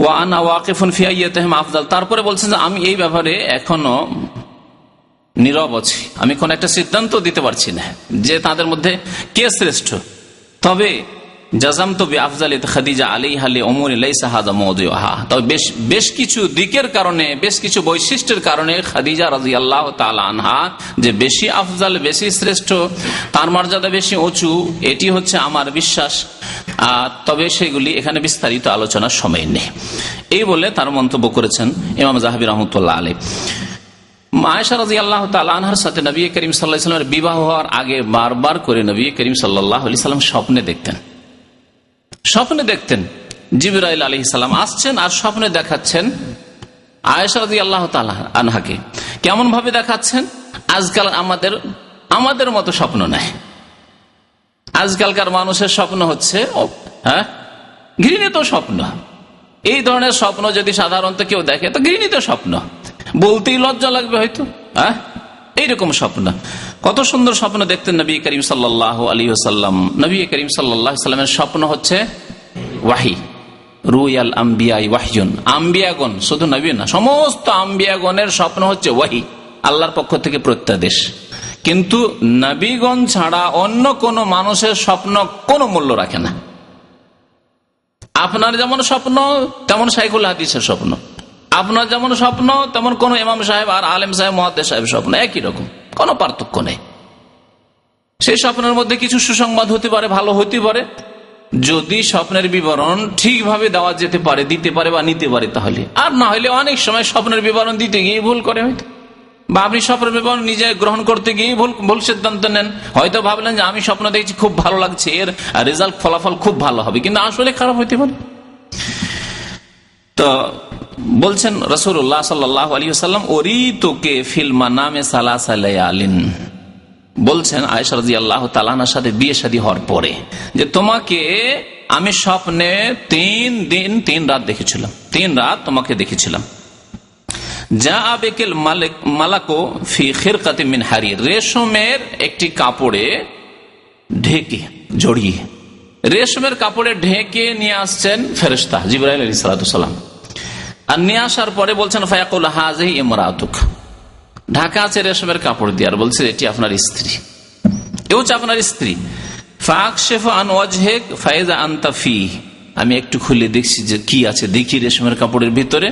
ওয়া আনা ওয়াকিফুন ফি আইয়াতিহিম আফদাল। তারপরে বলছেন যে আমি এই ব্যাপারে এখনো নীরব আছি, আমি কোন একটা সিদ্ধান্ত দিতে পারছি না যে তাদের মধ্যে কে শ্রেষ্ঠ। তবে জাযামতু বিআফযালিত খাদিজা আলাইহা লিউমুরি লাইসা হাযা মাওযুহা। তবে বেশ কিছু দিকের কারণে, বেশ কিছু বৈশিষ্ট্যের কারণে খাদিজা রাদিয়াল্লাহু তাআলা আনহা যে বেশি আফজাল, বেশি শ্রেষ্ঠ, তার মর্যাদা বেশি উঁচু, এটি হচ্ছে আমার বিশ্বাস। তবে সেগুলি এখানে বিস্তারিত আলোচনার সময় নেই, এই বলে তার মন্তব্য করেছেন ইমাম যাহাবী রাহমাতুল্লাহ আলাইহি। আয়েশা রাদিয়াল্লাহু তাআলা আনহার সাথে নবী করিম সাল্লাল্লাহু আলাইহি ওয়াসাল্লামের বিবাহ হওয়ার আগে বারবার করে নবী করিম সাল্লাল্লাহু আলাইহি ওয়াসাল্লাম স্বপ্নে দেখতেন জিবরাইল আলাইহিস সালাম আসছেন আর স্বপ্নে দেখাচ্ছেন আয়েশা রাদিয়াল্লাহু তাআলা আনহাকে। কেমন ভাবে দেখাচ্ছেন? আজকাল আমাদের মতো স্বপ্ন নাই। আজকালকার মানুষের স্বপ্ন হচ্ছে ঘৃণিত স্বপ্ন। এই ধরনের স্বপ্ন যদি সাধারণত কেউ দেখে তো ঘৃণিত স্বপ্ন, বলতেই লজ্জা লাগবে হয়তো। এইরকম স্বপ্ন, কত সুন্দর স্বপ্ন দেখতেন নবী করিম সাল্লাল্লাহু আলাইহি ওয়াসাল্লাম। নবী করিম সাল্লাল্লাহু আলাইহি ওয়াসাল্লামের স্বপ্ন হচ্ছে ওয়াহি, রুয়াল আম্বিয়া ওয়াহয়ুন। আম্বিয়াগণ, শুধু নবী না, সমস্ত আম্বিয়াগণের স্বপ্ন হচ্ছে ওয়াহি, আল্লাহর পক্ষ থেকে প্রত্যাদেশ। কিন্তু নবীগণ ছাড়া অন্য কোন মানুষের স্বপ্ন কোনো মূল্য রাখে না। আপনার যেমন স্বপ্ন তেমন শাইখুল হাদিসের স্বপ্ন, আপনার যেমন স্বপ্ন তেমন কোন ইমাম সাহেব আর আলেম সাহেব, মুহাদ্দিস সাহেব স্বপ্ন একই রকম, কোনো পার্থক্য নেই। সেই স্বপ্নের মধ্যে কিছু সুসংবাদ হতে পারে, ভালো হতে পারে, যদি স্বপ্নের বিবরণ ঠিকভাবে দেওয়া যেতে পারে, দিতে পারে বা নিতে পারে তাহলে। আর না হলে অনেক সময় স্বপ্নের বিবরণ দিতে গিয়ে ভুল করে হয়তো, বা আপনি স্বপ্নের বিবরণ নিজে গ্রহণ করতে গিয়ে ভুল সিদ্ধান্ত নেন। হয়তো ভাবলেন যে আমি স্বপ্ন দেখছি, খুব ভালো লাগছে, এর রেজাল্ট ফলাফল খুব ভালো হবে, কিন্তু আসলে খারাপ হইতে পারে। তো বলছেন রাসূলুল্লাহ সাল্লাল্লাহু আলাইহি ওয়াসাল্লাম, ওরিতুকে ফিল মানামে সালাসা লায়ালিন, বলছেন আয়েশা রাদিয়াল্লাহু তাআলা আনহার সাথে বিয়ে শাদী হওয়ার পরে যে তোমাকে আমি স্বপ্নে 3 দিন 3 রাত দেখেছিলাম, 3 রাত তোমাকে দেখেছিলাম। যা আবেকেল মালাকো ফি খিরকাতিন মিন হারির, রেশমের একটি কাপড়ে ঢেকে জড়িয়ে, রেশমের কাপড়ে ঢেকে নিয়ে আসছেন ফেরেশতা জিবরাইল আলাইহিস সালাম। আর নিয়ে আসার পরে বলছেন ফায়াকুল হাযিহি ইমরাতুক, ঢাকা আছে রেশমের কাপড় দিয়ে, আর বলছে এটি আপনার স্ত্রী, এ হচ্ছে আপনার স্ত্রী। ফাকশিফু আন ওয়াজহিক ফাইজা আনতা ফি, আমি একটু খুলে দেখছি যে কি আছে, দেখি রেশমের কাপড়ের ভিতরে।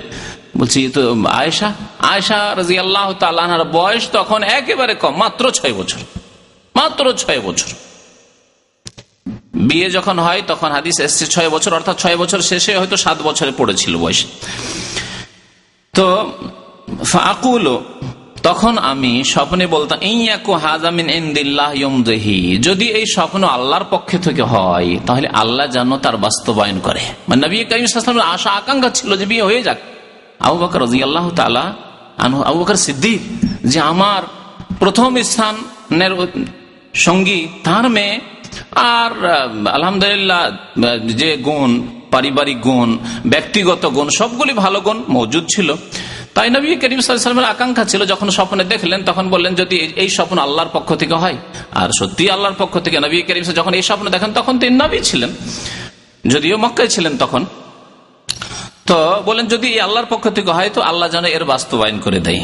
বলছি এ তো আয়েশা। আয়েশা রাদিয়াল্লাহু তাআলা আনহার বয়স তখন একেবারে কম, মাত্র 6 বছর, মাত্র 6 বছর। বিয়ে যখন হয় তখন হাদিস এসছে 6 বছর, অর্থাৎ 6 বছর শেষে হয়তো 7 বছরে পড়েছিল বয়স। তো ফাকুলো, তখন আমি স্বপ্নে বলতাম ইয়াকু হাযা মিন ইনদিল্লাহ ইউমদিহি, যদি এই স্বপ্ন আল্লাহর পক্ষ থেকে হয় তাহলে আল্লাহ যেন তার বাস্তবায়ন করে। মানে নবী কারীম সাল্লাল্লাহু আলাইহি ওয়াসাল্লামের আশা আকাঙ্ক্ষা ছিল যে বিয়ে হয়ে যাক। আবু বকর রাদিয়াল্লাহু তাআলা আনহু, আবু বকর সিদ্দিক, যে আমার প্রথম স্থানের সঙ্গী, তার মেয়ে, আর আলহামদুলিল্লাহ যে গুণ, পারিবারিক গুণ, ব্যক্তিগত গুণ, সবগুলি ভালো গুণ মজুদ ছিল। তাই নবী করিম সাল্লাল্লাহু আলাইহি ওয়াসাল্লামের আকাঙ্ক্ষা ছিল, যখন স্বপ্নে দেখলেন তখন বললেন যদি এই স্বপ্ন আল্লাহর পক্ষ থেকে হয়, আর সত্যি আল্লাহর পক্ষ থেকে, নবী করিম যখন এই স্বপ্ন দেখেন তখন তিনি নবী ছিলেন, যদিও মক্কায় ছিলেন তখন। তো বলেন যদি আল্লাহর পক্ষ থেকে হয় তো আল্লাহ যেন এর বাস্তবায়ন করে দেয়।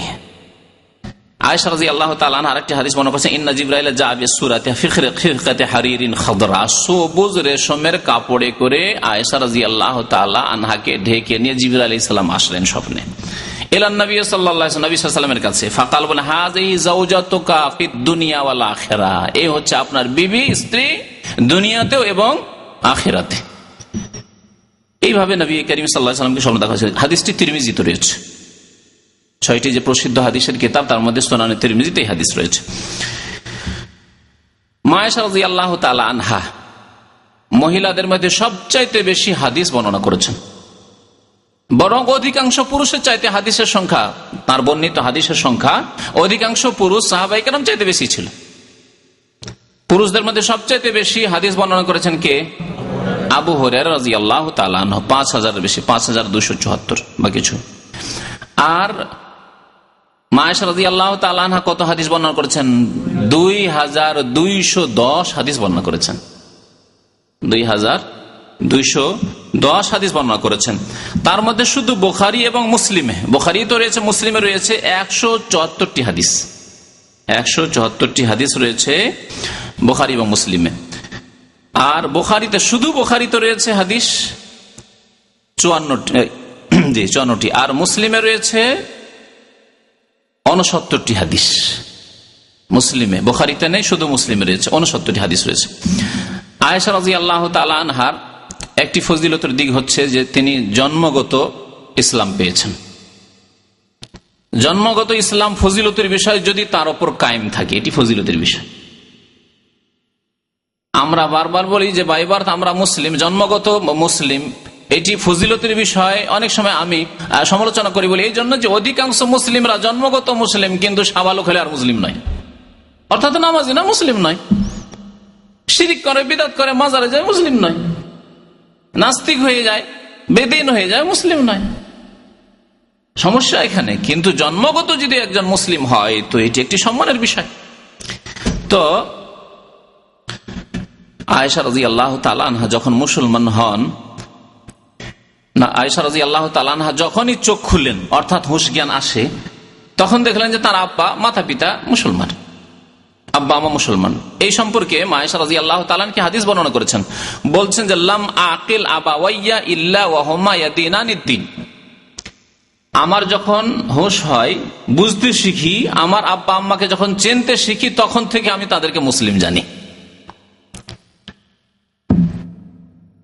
আয়েশা রাদিয়াল্লাহু তাআলা আনহা আরেকটি হাদিস বর্ণনা করেছেন, ইন্না জিবরাইল জা বিসূরাতি খিরকাতি হারিরিন খাদরা, সবুজ রেশমের কাপড়ে করে আয়েশা রাদিয়াল্লাহু তাআলা আনহাকে ঢেকে নিয়ে জিবরাইল আলাইহিস সালাম আসলেন স্বপ্নে ইলান নবী সাল্লাল্লাহু আলাইহি ওয়াসাল্লাম, নবী সাল্লাল্লাহু আলাইহি ওয়াসাল্লামের কাছে। ফাকাল, বলেন হাযিহি যাওজাতুকা ফিদ দুনিয়া ওয়াল আখিরা, এই হচ্ছে আপনার বিবি, স্ত্রী, দুনিয়াতেও এবং আখিরাতে। এইভাবে নবী করিম সাল্লাল্লাহু আলাইহি ওয়াসাল্লামকে স্বপ্ন দেখা হয়েছে। হাদিসটি তিরমিজিতে রয়েছে, 6টি যে প্রসিদ্ধ হাদিসের কিতাব তার মধ্যে সুনানে তিরমিজিতে এই হাদিস রয়েছে। মা আয়েশা রাদিয়াল্লাহু তাআলা আনহা মহিলাদের মধ্যে সবচাইতে বেশি হাদিস বর্ণনা করেছেন, বরং অধিকাংশ পুরুষের চাইতে হাদিসের সংখ্যা, তার বর্ণিত হাদিসের সংখ্যা অধিকাংশ পুরুষ সাহাবায়ে কেরাম চাইতে বেশি ছিল। পুরুষদের মধ্যে সবচাইতে বেশি হাদিস বর্ণনা করেছেন কে? আবু হুরায়রা রাদিয়াল্লাহু তাআলা আনহু, 5000 বেশি, 5274 বা কিছু। আর মা আয়েশা রাদিয়াল্লাহু তাআলা আনহা কত হাদিস বর্ণনা করেছেন? 2210 হাদিস বর্ণনা করেছেন, 2210 হাদিস বর্ণনা করেছেন। তার মধ্যে শুধু বুখারী এবং মুসলিমে, বুখারী তো রয়েছে, মুসলিমে রয়েছে 174টি হাদিস, 174টি হাদিস রয়েছে বুখারী এবং মুসলিমে। আর বুখারীতে, শুধু বুখারীতে রয়েছে হাদিস 54টি, আর মুসলিমে রয়েছে 69টি হাদিস। মুসলিমে, বুখারীতে নেই, শুধু মুসলিমে রয়েছে 69টি হাদিস রয়েছে। আয়েশা রাদিয়াল্লাহু তাআলা আনহার একটি ফজিলতের দিক হচ্ছে যে তিনি জন্মগত ইসলাম পেয়েছেন। জন্মগত ইসলাম ফজিলতের বিষয় যদি তার উপর কায়েম থাকে, এটি ফজিলতের বিষয়। আমরা বারবার বলি যে বাইবার আমরা মুসলিম, জন্মগত মুসলিম, এটি ফজিলতের বিষয়। অনেক সময় আমি সমালোচনা করি, বলি এই জন্য যে অধিকাংশ মুসলিমরা জন্মগত মুসলিম কিন্তু সাবালক হলে আর মুসলিম নয়, অর্থাৎ নামাজি না, মুসলিম নয়, শিরিক করে, বিদআত করে, মাজারে যায়, মুসলিম নয়, নাস্তিক হয়ে যায়, বেদিন হয়ে যায়, মুসলিম নয়। সমস্যা এখানে। কিন্তু জন্মগত যদি একজন মুসলিম হয় তো এটি একটি সম্মানের বিষয়। তো আয়েশা রাদিয়াল্লাহু তাআলা আনহা যখন মুসলমান হন, না, আয়েশা রাদিয়াল্লাহু তাআলা আনহা যখনই চোখ খুললেন, অর্থাৎ হুঁশ জ্ঞান আসে, তখন দেখলেন যে তার আব্বা, মাতা পিতা মুসলমান, আব্বা আমা মুসলমান। এই সম্পর্কে মা আয়েশা রাদিয়াল্লাহু তাআলা কি হাদিস বর্ণনা করেছেন, বলছেন যে লাম আকিল আবাওয়াইয়া ইল্লা ওয়া হুমা ইয়াদিনানিদ্দিন, আমার যখন হুঁশ হয়, বুঝতে শিখি, আমার আব্বা আম্মাকে যখন চিনতে শিখি, তখন থেকে আমি তাদেরকে মুসলিম জানি।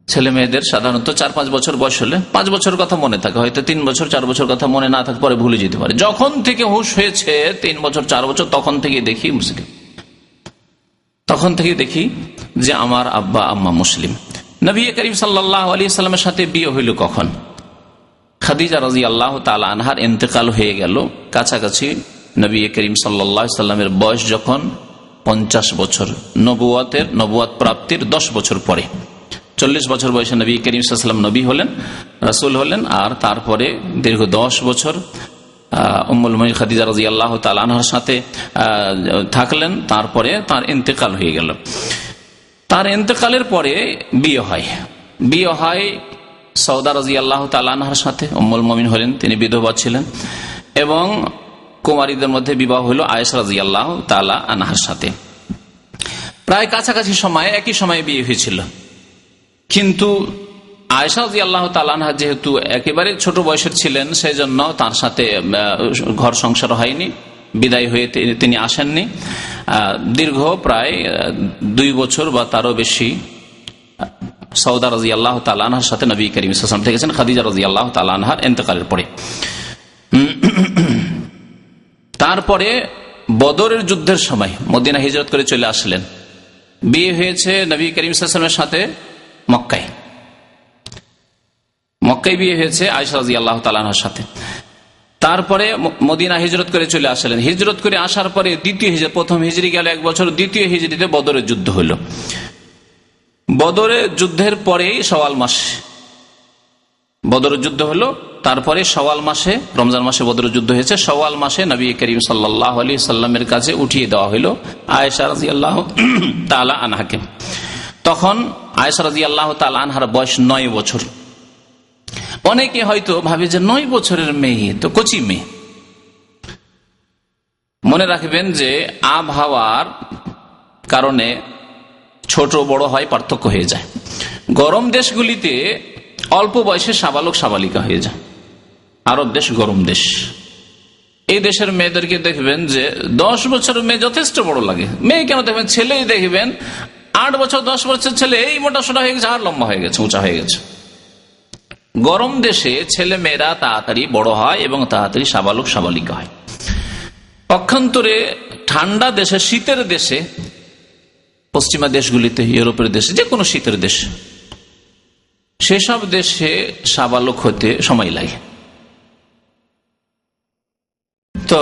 ছেলে মেয়েদের সাধারণত 4-5 বছর বয়স হলে 5 বছর কথা মনে থাকে, হয়তো 3 বছর 4 বছর কথা মনে না থাকে, পরে ভুলে যেতে পারে। যখন থেকে হুঁশ হয়েছে 3 বছর 4 বছর, তখন থেকে দেখি মুসলিম, তখন থেকে দেখি যে আমার আব্বা আম্মা মুসলিম। নবী করিম সাল্লাল্লাহু আলাইহি ওয়াসাল্লামের সাথে বিয়ে হইল কখন? খাদিজা রাদিয়াল্লাহু তাআলা আনহার ইন্তেকাল হয়ে গেল কাছাকাছি। নবী করিম সাল্লাল্লাহু আলাইহি ওয়াসাল্লামের বয়স যখন 50 বছর, নবুয়াত প্রাপ্তির 10 বছর পরে। 40 বছর বয়সে নবী করিম সাল্লাল্লাহু আলাইহি ওয়াসাল্লাম নবী হলেন, রাসূল হলেন। আর তারপরে দীর্ঘ 10 বছর উম্মুল মুমিনিন খাদিজা রাদিয়াল্লাহু তাআলা আনহার সাথে থাকলেন। তারপরে তার ইন্তেকাল হয়ে গেল। তার ইন্তেকালের পরে বিয়ে হয় সৌদা রাদিয়াল্লাহু তাআলা আনহার সাথে। উম্মুল মুমিনিন হলেন, তিনি বিধবা ছিলেন। এবং কুমারীদের মধ্যে বিবাহ হলো আয়েশা রাদিয়াল্লাহু তাআলা আনহার সাথে। প্রায় কাছাকাছি সময়ে, একই সময়ে বিয়ে হয়েছিল। কিন্তু আয়েশা রাদিয়াল্লাহু তাআলা আনহা যেহেতু একেবারে ছোট বয়সের ছিলেন, সেই জন্য তার সাথে ঘর সংসার হয়নি, বিদায় হয়ে তিনি আসেননি। দীর্ঘ প্রায় 2 বছর বা তারও বেশি সৌদা রাদিয়াল্লাহু তাআলা আনহার সাথে নবী করিম সাল্লাল্লাহু আলাইহি ওয়াসাল্লাম থেকেছেন খাদিজা রাদিয়াল্লাহু তাআলা আনহার ইন্তেকালের পরে। তারপরে বদরের যুদ্ধের সময় মদিনা হিজরত করে চলে আসলেন। বিয়ে হয়েছে নবী করিম সাল্লাল্লাহু আলাইহি ওয়াসাল্লামের সাথে মক্কায় বিয়ে হয়েছে আয়েশা রাদিয়াল্লাহু তাআলা আনহার সাথে। তারপরে মদিনা হিজরত করে চলে আসলেন। হিজরত করে আসার পরে দ্বিতীয় হিজরত, প্রথম হিজরি গেল 1 বছর, দ্বিতীয় হিজরিতে বদরের যুদ্ধ হইল। বদরের যুদ্ধের পরেই শাওয়াল মাস বদরের যুদ্ধ হলো। তারপরে শাওয়াল মাসে, রমজান মাসে বদরের যুদ্ধ হয়েছে। শাওয়াল মাসে নবী করিম সাল্লাল্লাহু আলাইহি সাল্লামের কাছে উঠিয়ে দেওয়া হলো আয়েশা রাদিয়াল্লাহু তাআলা আনহাকে। তখন আয়েশা রাদিয়াল্লাহু তাআলা আনহার বয়স 9 বছর। অনেকে হয়তো ভাবে যে 9 বছরের মেয়ে তো কচি মেয়ে। মনে রাখবেন যে আবহাওয়ার কারণে ছোট বড় হয়, পার্থক্য হয়ে যায়। গরম দেশগুলিতে অল্প বয়সে সাবালক সাবালিকা হয়ে যায়। আরব দেশ গরম দেশ, এই দেশের মেয়েদেরকে দেখবেন যে 10 বছরের মেয়ে যথেষ্ট বড় লাগে। মেয়ে কেন দেখবেন, ছেলেই দেখবেন 8 বছর 10 বছর ছেলে এই মোটা সোটা হয়ে গেছে, আর লম্বা হয়ে গেছে, উঁচা হয়ে গেছে। গরম দেশে ছেলে মেয়েরা তাড়াতাড়ি বড় হয় এবং তাড়াতাড়ি সাবালক সাবালিকা হয়। পক্ষান্তরে ঠান্ডা দেশে, শীতের দেশে, পশ্চিমা দেশগুলিতে, ইউরোপের দেশে, যে কোনো শীতের দেশ, সেসব দেশে সাবালক হতে সময় লাগে। তো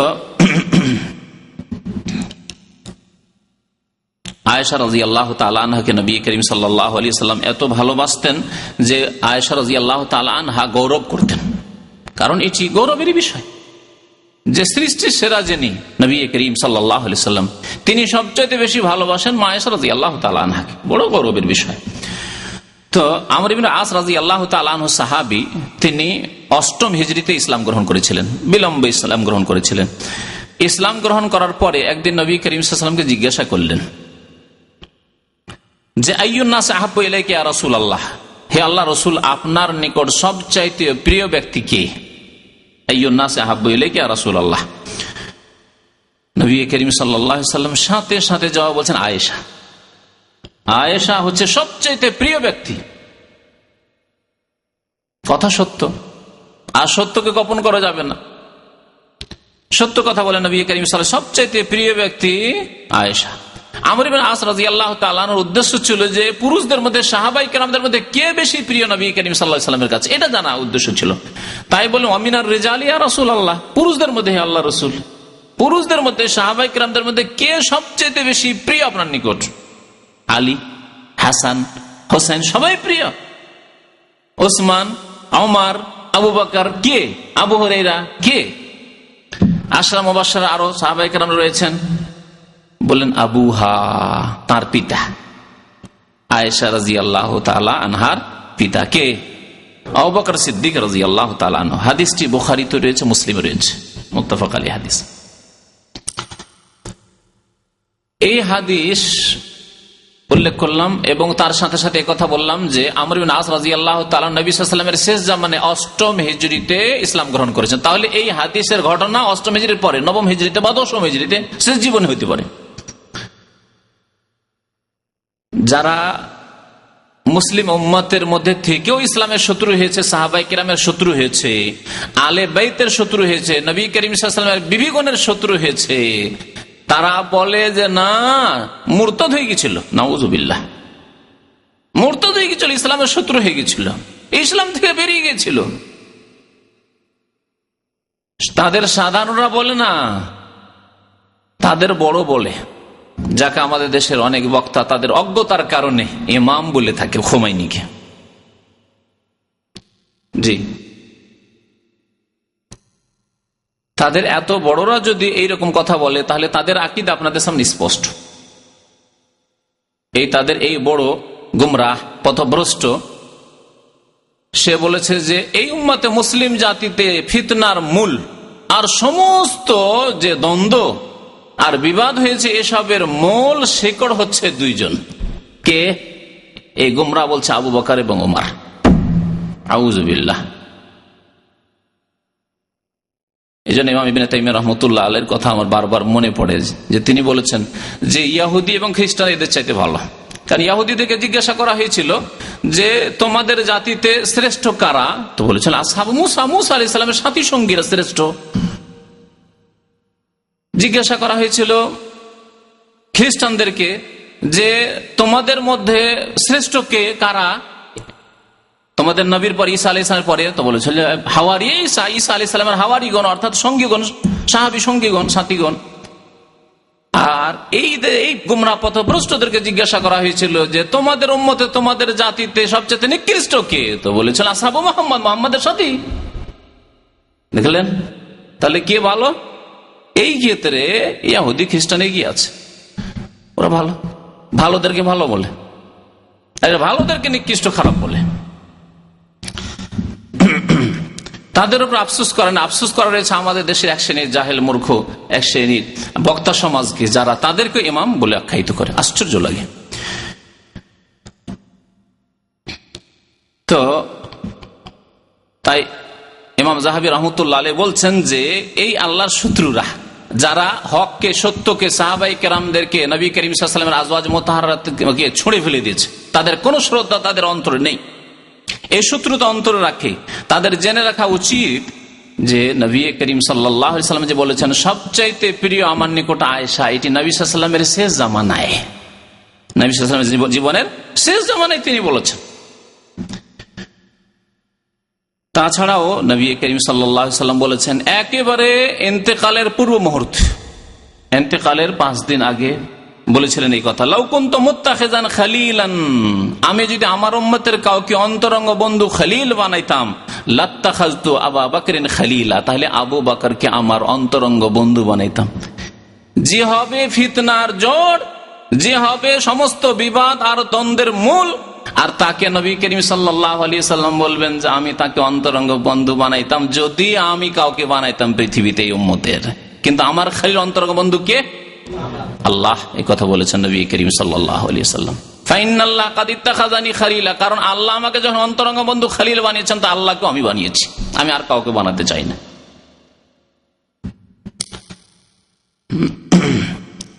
আয়েশা রাদিয়াল্লাহু তাআলা আনহাকে নবী করিম সাল্লাল্লাহু আলাইহি সাল্লাম এত ভালোবাসতেন যে আয়েশা রাদিয়াল্লাহু তাআলা আনহা গৌরব করতেন। কারণ এটি গৌরবেরই বিষয় যে সৃষ্টির সেরা যিনি নবী করিম সাল্লাল্লাহু আলাইহি সাল্লাম, তিনি সবচেয়ে বেশি ভালোবাসেন আয়েশা রাদিয়াল্লাহু তাআলা আনহাকে। বড় গৌরবের বিষয়। তো আমর ইবনে আস রাদিয়াল্লাহু তাআলা আনহু সাহাবী, তিনি 8ম হিজরিতে ইসলাম গ্রহণ করেছিলেন, বিলম্বে ইসলাম গ্রহণ করেছিলেন। ইসলাম গ্রহণ করার পরে একদিন নবী করিম সাল্লাল্লাহু আলাইহি ওয়াসাল্লামকে জিজ্ঞাসা করলেন যে আইয়ুন নাস আহাব্বু ইলাইকা ইয়া রাসূলুল্লাহ, হে আল্লাহ রসুল, আপনার নিকট সবচাইতে প্রিয় ব্যক্তি কে? আইয়ুন নাস আহাব্বু ইলাইকা ইয়া রাসূলুল্লাহ। নবী করিম সাল্লাল্লাহু আলাইহি ওয়াসাল্লাম সাথে সাথে জবাব বলছেন আয়েশা। আয়েশা হচ্ছে সবচাইতে প্রিয় ব্যক্তি। কথা সত্য, আর সত্যকে গোপন করা যাবে না। সত্য কথা বলেন নবী করিম সাল্লাল্লাহু আলাইহি ওয়াসাল্লাম, সবচাইতে প্রিয় ব্যক্তি আয়েশা। আমর ইবনে আস রাদিয়াল্লাহু তাআলা আনহুর উদ্দেশ্য ছিল যে পুরুষদের মধ্যে, সাহাবায়ে কেরামদের মধ্যে কে বেশি প্রিয় নবী করিম সাল্লাল্লাহু আলাইহি ওয়াসাল্লামের কাছে, এটা জানা উদ্দেশ্য ছিল। তাই বলেন ওয়ামিনার রিজালি ইয়া রাসূলুল্লাহ, পুরুষদের মধ্যে হে আল্লাহ রসুল, পুরুষদের মধ্যে, সাহাবায়ে কেরামদের মধ্যে কে সবচেয়ে বেশি প্রিয় আপনার নিকট? আলী, হাসান, হোসেন, সবাই প্রিয়। ওসমান, ওমর, আবু বকর, কে? আবু হুরায়রা, কে? আশরা মুবাশশারা আরো সাহাবায়ে কেরাম রয়েছেন। বলেন আবুহা, তার পিতা আয়েশা রাদিয়াল্লাহু তাআলা আনহার পিতা কে? আবু বকর সিদ্দিক রাদিয়াল্লাহু তাআলা আনহু। হাদিসটি বুখারীতে রয়েছে, মুসলিমে রয়েছে, মুত্তাফাক আলাইহি হাদিস। এই হাদিস উল্লেখ করলাম এবং তার সাথে সাথে কথা বললাম যে আমর ইবনে আস রাদিয়াল্লাহু তাআলা নবী সাল্লাল্লাহু আলাইহি ওয়াসাল্লামের শেষ জামানে 8ম হিজরিতে ইসলাম গ্রহণ করেছেন। তাহলে এই হাদিসের ঘটনা 8ম হিজরির পরে, 9ম হিজরিতে বা 10ম হিজরিতে শেষ জীবনে হতে পারে। যারা মুসলিম উম্মতের মধ্যে থেকেও ইসলামের শত্রু হয়েছে, সাহাবায়ে কেরামের শত্রু হয়েছে, আলে বাইতের শত্রু হয়েছে, নবী করিম সাল্লাল্লাহু আলাইহি ওয়াসাল্লামের বিবিগণের শত্রু হয়েছে, তারা বলে যে না, মুরতাদ হয়ে গেছিল, নাউযুবিল্লাহ, মুরতাদ হয়ে গেছিল, ইসলামের শত্রু হয়ে গেছিল, ইসলাম থেকে বেরিয়ে গেছিল। তাদের সাধারণরা বলে না, তাদের বড় বলে, যাকে আমাদের দেশের অনেক বক্তা তাদের অজ্ঞতার কারণে ইমাম বলে থাকে, খোমাইনিকে। জি, তাদের এত বড়রা যদি এইরকম কথা বলে তাহলে তাদের আকীদা আপনাদের সামনে স্পষ্ট। তাদের এই বড় গুমরাহ পথভ্রষ্ট, সে বলেছে যে এই উম্মতে মুসলিম জাতিতে ফিতনার মূল আর সমস্ত যে দ্বন্দ্ব আর বিবাদ হয়েছে এসবের মূল শিকড় হচ্ছে দুইজন। কে? এই গুমরাহ বলছে আবু বকর এবং ওমর। আউযুবিল্লাহ। এই জন্য ইমাম ইবনে তাইমিয়া রাহমাতুল্লাহ আলাইহির কথা আমার বারবার মনে পড়ে যে তিনি বলেছেন যে ইহুদি এবং খ্রিস্টান এদের চাইতে ভালো। কারণ ইহুদিদেরকে জিজ্ঞাসা করা হয়েছিল যে তোমাদের জাতিতে শ্রেষ্ঠ কারা, তো বলেছেন আসহাবু মুসা, মুসা আলাইহিস সালামের সাথী সঙ্গীরা শ্রেষ্ঠ। জিজ্ঞাসা করা হয়েছিল খ্রিস্টানদেরকে যে তোমাদের মধ্যে শ্রেষ্ঠ কে, কারা, তোমাদের নবীর পর ঈসা আলাইহিস সালামের পরে, তো বলেছিল হাওয়ারি ঈসা, ঈসা আলাইহিস সালামের হাওয়ারিগণ অর্থাৎ সঙ্গীগণ, সাহাবী সঙ্গীগণ, সাথীগণ। আর এই গুমরাহ পথভ্রষ্টদেরকে জিজ্ঞাসা করা হয়েছিল যে তোমাদের উম্মতে তোমাদের জাতিতে সবচেয়ে নিকৃষ্ট কে, তো বলেছিল আসহাবু মুহাম্মদ, মুহাম্মাদের সাথী। দেখলেন তাহলে কে ভালো? এই ক্ষেত্রে ইহুদি খ্রিস্টান এগিয়ে আছে, ওরা ভালো, ভালোদেরকে ভালো বলে, ভালোদেরকে নিকৃষ্ট খারাপ বলে। তাদের উপর আফসোস করেন। আফসোস করা রয়েছে আমাদের দেশের এক শ্রেণীর জাহেল মূর্খ, এক শ্রেণীর বক্তা সমাজকে, যারা তাদেরকে ইমাম বলে আখ্যায়িত করে। আশ্চর্য লাগে। তো তাই ইমাম যাহাবী রাহমাতুল্লাহ আলাইহি বলছেন যে এই আল্লাহর শত্রুরা, যারা হককে, সত্যকে, সাহাবায়ে কেরামদেরকে, নবী করিম সাল্লাল্লাহু আলাইহি ওয়াসাল্লামের আজওয়াজ মুতাহহারাতকে ছুঁড়ে ফেলে দিয়েছে, তাদের কোনো শ্রদ্ধা তাদের অন্তরে নেই। এই শত্রুতা অন্তরে রাখে তাদের জেনে রাখা উচিত যে নবী করিম সাল্লাল্লাহু আলাইহি ওয়াসাল্লাম যে বলেছেন সবচাইতে প্রিয় আমার নিকট আয়েশা, এটি নবী সাল্লাল্লাহু আলাইহি ওয়াসাল্লামের শেষ জামানায়, নবী সাল্লাল্লাহু আলাইহি ওয়াসাল্লামের জীবনের শেষ জামানায় তিনি বলেছেন। তাছাড়াও নবী করিম সাল্লাল্লাহু আলাইহি ওয়াসাল্লাম বলেছেন একেবারে ইন্তেকালের পূর্ব মুহূর্ত, ইন্তেকালের 5 দিন আগে বলেছিলেন এই কথা, লাউ কুনতু মুত্তাখিযান খালিলান, আমি যদি আমার উম্মতের কাউকে অন্তরঙ্গ বন্ধু খলিল বানাইতাম, লাত্তাখাযতু আবু বকরিন খলিলা, তাহলে আবু বকরকে আমার অন্তরঙ্গ বন্ধু বানাইতাম। যে হবে ফিতনার জড়, যে হবে সমস্ত বিবাদ আর দ্বন্দ্বের মূল, আর তাকে নবী করিম সাল্লাল্লাহু আলাইহি সাল্লাম বলবেন যে আমি তাকে অন্তরঙ্গ বন্ধু বানাইতাম যদি আমি কাউকে বানাইতাম পৃথিবীতে এই উম্মতের। কিন্তু আমার খলিল অন্তরঙ্গ বন্ধু কে? আল্লাহ। এই কথা বলেছেন নবী করিম সাল্লাল্লাহু আলাইহি সাল্লাম। ফাইনাল্লাহ কাদ ইত্তাখাযানি খলিলা, কারণ আল্লাহ আমাকে যখন অন্তরঙ্গ বন্ধু খলিল বানিয়েছেন তা আল্লাহকে আমি বানিয়েছি, আমি আর কাউকে বানাতে চাই না।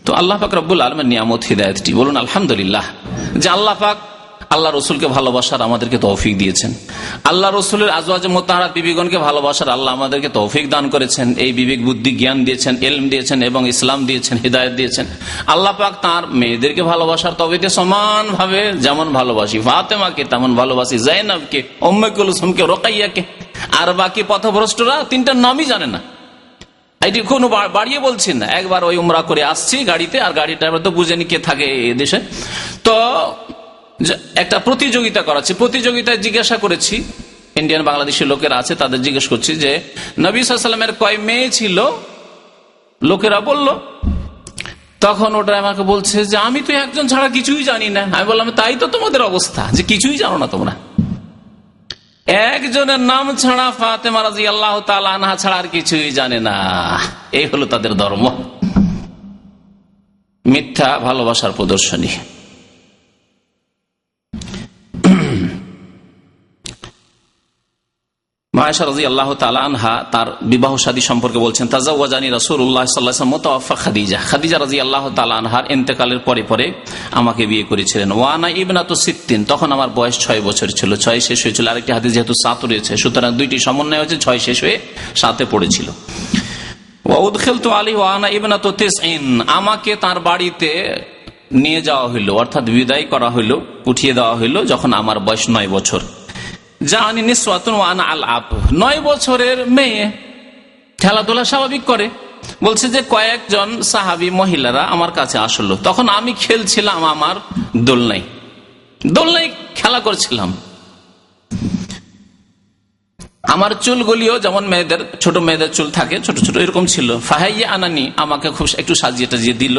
তো আল্লাহ পাক রব্বুল আলামিন নিয়ামত হিদায়াতটি বলুন আলহামদুলিল্লাহ, যে আল্লাহ পাক আল্লাহ রসুলকে ভালোবাসার আমাদেরকে তৌফিক দিয়েছেন, আল্লাহ রসুলের আজওয়াজে মুতাহহারাত বিবিগণকে ভালোবাসার আল্লাহ আমাদেরকে তৌফিক দান করেছেন, এই বিবেক বুদ্ধি জ্ঞান দিয়েছেন, ইলম দিয়েছেন এবং ইসলাম দিয়েছেন, হিদায়াত দিয়েছেন। আল্লাহ পাক তার মেয়েদেরকে ভালোবাসার তৌফিক সমান ভাবে যেমন ভালোবাসি ফাতেমাকে তেমন ভালোবাসি জাইনাবকে, উম্মে কুলসুমকে, রোকাইয়াকে। আর বাকি পথভ্রষ্টরা 3টার নামই জানে না। এটি কোনো বাড়িয়ে বলছি না, একবার ওই উমরা করে আসছি গাড়িতে, আর গাড়ি ড্রাইভার তো বুঝেনি কে থাকে দেশে, তো একটা প্রতিযোগিতা করাচ্ছি। প্রতিযোগিতায় জিজ্ঞাসা করেছি, ইন্ডিয়ান বাংলাদেশি লোকেরা আছে তাদের জিজ্ঞেস করছি যে নবী সাল্লাল্লাহু আলাইহি ওয়াসাল্লামের কয় মেয়ে ছিল? লোকেরা বলল, তখন ওটা আমাকে বলছে যে আমি তো একজন ছাড়া কিছুই জানি না। আমি বললাম তাই তো তোমাদের অবস্থা, যে কিছুই জানো না তোমরা, একজনের নাম ছাড়া, ফাতেমা রাদিয়াল্লাহু তাআলা আনহা ছাড়া আর কিছুই জানে না। এই হলো তাদের ধর্ম, মিথ্যা ভালোবাসার প্রদর্শনী। আয়েশা রাদিয়াল্লাহু তাআলা আনহা তার বিবাহ শাদী সম্পর্কে বলছেন, তাজাওয়াজানি রাসূলুল্লাহ সাল্লাল্লাহু আলাইহি ওয়াসাল্লাম মুতাওয়াফা খাদিজা, খাদিজা রাদিয়াল্লাহু তাআলা আনহার ইন্তেকালের পরে পরে আমাকে বিয়ে করেছিলেন। ওয়ানা ইবনাতু সিত্তিন, তখন আমার বয়স 6 বছর ছিল, 6 শেষ হয়েছিল। আরেকটি হাদিস যেহেতু 7 রয়েছে, সুতরাং দুইটি সমন্বয় হয়েছে, 6 শেষ হয়ে 7-এ পড়েছিল। ওয়া উদখিলতু আলাইহি ওয়ানা ইবনাতু তিসঈন, আমাকে তার বাড়িতে নিয়ে যাওয়া হইল, অর্থাৎ বিদায় করা হইল, উঠিয়ে দেওয়া হইল যখন আমার বয়স 9 বছর। জানি নিসওয়াতুন ওয়া আনা আলআব, 9 বছরের মেয়ে খেলাধুলা স্বাভাবিক করে, বলছে যে কয়েকজন সাহাবী মহিলারা আমার কাছে আসলো, তখন আমি খেলছিলাম আমার দোলনায় খেলা করছিলাম। আমার চুলগুলিও যেমন মেয়েদের ছোট মেয়েদের চুল থাকে ছোট ছোট এরকম ছিল। ফাহাইয়া আনানি, আমাকে খুব একটু সাজিয়ে টাজিয়ে দিল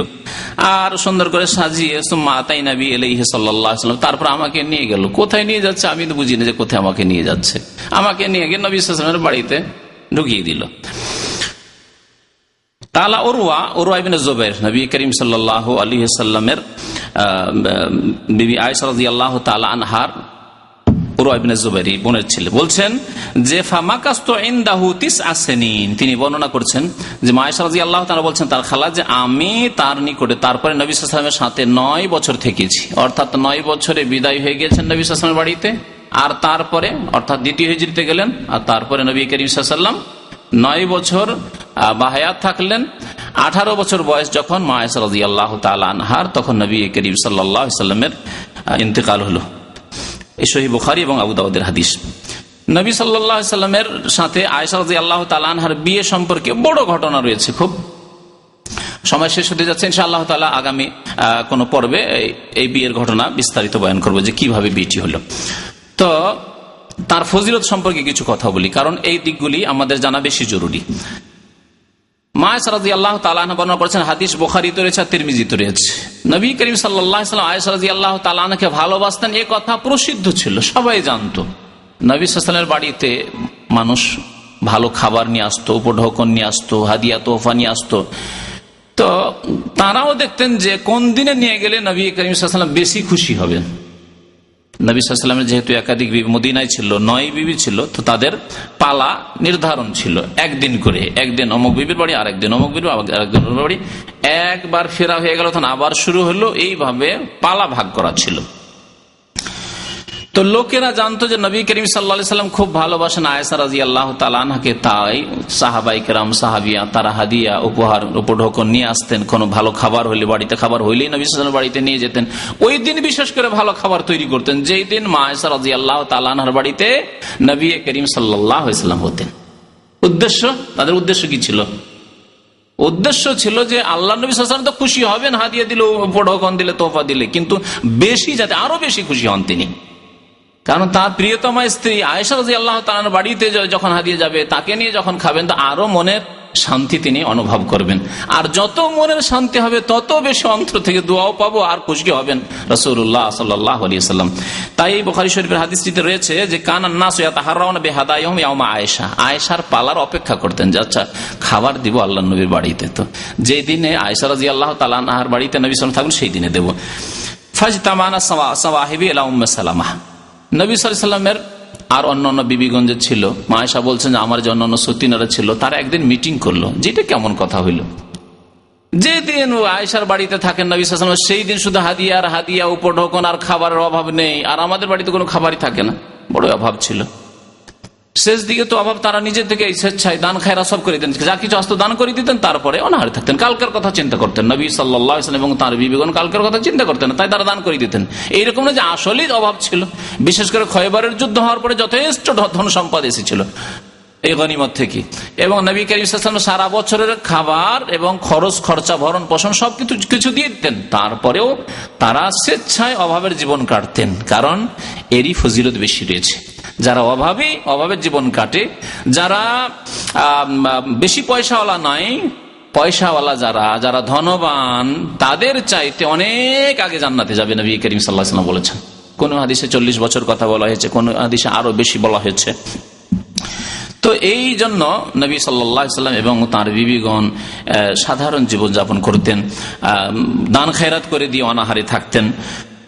আর সুন্দর করে সাজিয়ে সুম্মা আতাইনা বি ইলাইহি সাল্লাল্লাহু আলাইহি ওয়াসাল্লাম, তারপর আমাকে নিয়ে গেল। কোথায় নিয়ে যাচ্ছে আমি তো বুঝি না যে কোথায় আমাকে নিয়ে যাচ্ছে। আমাকে নিয়ে গিয়ে নবী সাল্লাল্লাহু আলাইহি ওয়াসাল্লামের বাড়িতে ঢুকিয়ে দিল। তালা উরওয়া ইবনে জুবাইর, নবী করিম সাল্লাল্লাহু আলাইহি ওয়াসাল্লামের বিবি আয়েশা রাদিয়াল্লাহু তাআলা আনহার উরওয়া ইবনে জুবাইর বোনের ছেলে, বলছেন যে ফামাকাস্তু ইনদাহু তিসআ সিনিন, তিনি বর্ণনা করছেন যে আয়েশা রাদিয়াল্লাহু তাআলা বলছেন তার খালা যে আমি তার নিকটে তারপরে নবী সাল্লাল্লাহু আলাইহি ওয়াসাল্লামের সাথে 9 বছর থেকেছি। অর্থাৎ 9 বছরে বিদায় হয়ে গেছেন নবী সাল্লাল্লাহু আলাইহি ওয়াসাল্লামের বাড়িতে, আর তারপরে অর্থাৎ দ্বিতীয় হিজরিতে গেলেন, আর তারপরে নবী করিম সাল্লাল্লাহু আলাইহি ওয়াসাল্লাম 9 বছর বাহায়াত থাকলেন। 18 বছর বয়স যখন মা আয়েশা রাদিয়াল্লাহু তাআলা আনহার, তখন নবী করিম সাল্লাল্লাহু আলাইহি ওয়াসাল্লামের ইন্তেকাল হলো। এই সহিহ বুখারী এবং আবু দাউদের হাদিস। নবী সাল্লাল্লাহু আলাইহি ওয়াসাল্লামের সাথে আয়েশা রাদিয়াল্লাহু তাআলা আনহার বিয়ে সম্পর্কে বড় ঘটনা রয়েছে। খুব সময় শেষ হতে যাচ্ছে, ইনশাআল্লাহ তাআলা আগামী কোন পর্বে এই বিয়ের ঘটনা বিস্তারিত বয়ান করব যে কিভাবে বিয়েটি হলো। তো তার ফজিলত সম্পর্কে কিছু কথা বলি, কারণ এই দিকগুলি আমাদের জানা বেশি জরুরি। মা আয়েশা রাদিয়াল্লাহু তাআলা আনহা বর্ণনা করেছেন, হাদিস বুখারীতে রয়েছে, তিরমিজিতে রয়েছে, নবী করিম সাল্লাল্লাহু আলাইহি ওয়াসাল্লাম আয়েশা রাদিয়াল্লাহু তাআলা আনহাকে ভালোবাসতেন, এই কথা প্রসিদ্ধ ছিল, সবাই জানতো। নবী সাল্লাল্লাহু আলাইহি ওয়াসাল্লামের বাড়িতে মানুষ ভালো খাবার নিয়ে আসতো, উপঢৌকন নিয়ে আসতো, হাদিয়া তোহফা নিয়ে আসতো। তো তারাও দেখতেন যে কোন দিনে নিয়ে গেলে নবী করিম সাল্লাল্লাহু আলাইহি ওয়াসাল্লাম বেশি খুশি হবেন। নবী সাল্লাল্লাহু আলাইহি ওয়াসাল্লামের যেহেতু একাধিক বিবি, মদিনায় ছিল 9 বিবি ছিল, তো তাদের পালা নির্ধারণ ছিল একদিন করে, একদিন অমুক বিবির বাড়ি, আরেকদিন অমুক বিবির আরেকদিন বাড়ি, একবার ফেরা হয়ে গেল তখন আবার শুরু হলো, এইভাবে পালা ভাগ করা ছিল। তো লোকেরা জানতো যে নবী করিম সাল্লাল্লাহু আলাইহি ওয়াসাল্লাম খুব ভালোবাসেন আয়েশা রাদিয়াল্লাহু তাআলা আনহাকে, তাই সাহাবায়ে কেরাম সাহাবিয়া তারা হাদিয়া উপহার উপঢৌকন নিয়ে আসতেন। কোনো ভালো খাবার হলে, বাড়িতে খাবার হইলেই নবী সাল্লাল্লাহু আলাইহি ওয়াসাল্লাম বাড়িতে নিয়ে যেতেন। ওই দিন বিশেষ করে ভালো খাবার তৈরি করতেন, যেই দিন মা আয়েশা রাদিয়াল্লাহু তাআলা আনহার বাড়িতে নবী করিম সাল্লাল্লাহু আলাইহি ওয়াসাল্লাম হতেন। উদ্দেশ্য, তাদের উদ্দেশ্য কি ছিল? উদ্দেশ্য ছিল যে আল্লাহ নবী সাল্লাল্লাহু আলাইহি ওয়াসাল্লাম তো খুশি হবেন হাদিয়া দিলে, উপঢৌকন দিলে, তোহফা দিলে, কিন্তু বেশি যাতে আরো বেশি খুশি হন তিনি। কারণ তার প্রিয়তমা স্ত্রী আয়েশা রাদিয়াল্লাহু তাআলার বাড়িতে যখন হাদিয়া যাবে, তাকে নিয়ে যখন খাবেন, তো আরো মনের শান্তি তিনি অনুভব করবেন। আর যত মনের শান্তি হবে তত বেশি অন্তর থেকে দোয়াও পাবো আর খুশি হবেন রাসূলুল্লাহ সাল্লাল্লাহু আলাইহি ওয়াসাল্লাম। তাই বুখারী শরীফের হাদিসটিতে রয়েছে যে কানান নাসু ইয়াতাহারাউনা বিহাদাইহিম ইয়াউমা আয়েশা, আয়েশার পালার অপেক্ষা করতেন যে আচ্ছা খাবার দিব আল্লাহর নবীর বাড়িতে, তো যেই দিনে আয়েশা রাদিয়াল্লাহু তাআলা আনহার বাড়িতে নবী সাল্লাল্লাহু আলাইহি ওয়াসাল্লাম থাকবেন সেই দিনে দেব। ফাজতামানা সাওয়াহিবি ইলা উম্মে সালামা, নবী সাল্লাল্লাহু আলাইহি ওয়াসাল্লামের আর অন্যান্য বিবিগঞ্জে ছিল, মা আয়েশা বলছেন যে আমার যে অন্যান্য সতীনারা ছিল, তারা একদিন মিটিং করলো। যেটা কেমন কথা হইল, যেদিন আয়েশার বাড়িতে থাকেন নবী সাল্লাল্লাহু আলাইহি ওয়াসাল্লাম, সেই দিন শুধু হাদিয়া উপঢৌকন আর খাবারের অভাব নেই, আর আমাদের বাড়িতে কোনো খাবারই থাকে না, বড় অভাব ছিল। শেষ দিকে তো অভাব, তারা নিজের থেকে স্বেচ্ছায় দান খায়রা সব করে দিতেন, যা কিছু আসতো দান করে দিতেন, তারপরে অনাহারে থাকতেন, কালকের কথা চিন্তা করতেন। নবী সাল্লাল্লাহু আলাইহি ওয়াসাল্লাম এবং তার বিবিগণ কালকের কথা চিন্তা করতেন না, তাই তারা দান করে দিতেন। এইরকম না যে আসলেই অভাব ছিল। বিশেষ করে খয়বরের যুদ্ধ হওয়ার পরে যথেষ্ট ধন সম্পদ এসেছিল এই গনিমত থেকে, এবং নবী করিম সাল্লাল্লাহু আলাইহি ওয়াসাল্লাম সারা বছরের খাবার এবং খরচা ভরণ পোষণ সব কিছু দিয়ে দিতেন, তারপরেও তারা স্বেচ্ছায় অভাবের জীবন কাটতেন। কারণ এরই ফজিলত বেশি রয়েছে। যারা অভাবের জীবন কাটে, যারা বেশি পয়সাওয়ালা নয়, পয়সাওয়ালা যারা ধনবান, তাদের চাইতে অনেক আগে জান্নাতে যাবে নবী করিম সাল্লাল্লাহু আলাইহি ওয়াসাল্লাম বলেছেন। কোন হাদিসে 40 বছর কথা বলা হয়েছে, কোন হাদিসে আরো বেশি বলা হয়েছে। তো এই জন্য নবী সাল্লাল্লাহু আলাইহি ওয়াসাল্লাম এবং তার বিবিগণ সাধারণ জীবনযাপন করতেন, দান খায়রাত করে দিয়ে অনাহারে থাকতেন।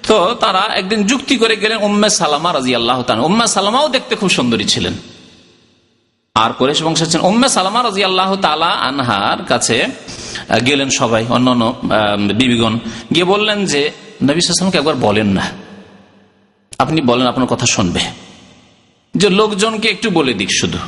তো তারা একদিন যুক্তি করে গেলেন উম্মে সালামা রাদিয়াল্লাহু তাআলা। উম্মে সালামাও দেখতে খুব সুন্দরী ছিলেন, আর কুরাইশ বংশের ছিলেন। উম্মে সালামা রাদিয়াল্লাহু তাআলা আনহার কাছে গেলেন সবাই, অন্যান্য বিবিগণ গিয়ে বললেন যে নবী সাল্লাল্লাহু আলাইহি ওয়াসাল্লামকে একবার বলেন না, আপনি বলেন, আপনার কথা শুনবে, যে লোকজনকে একটু বলে দিক, শুধু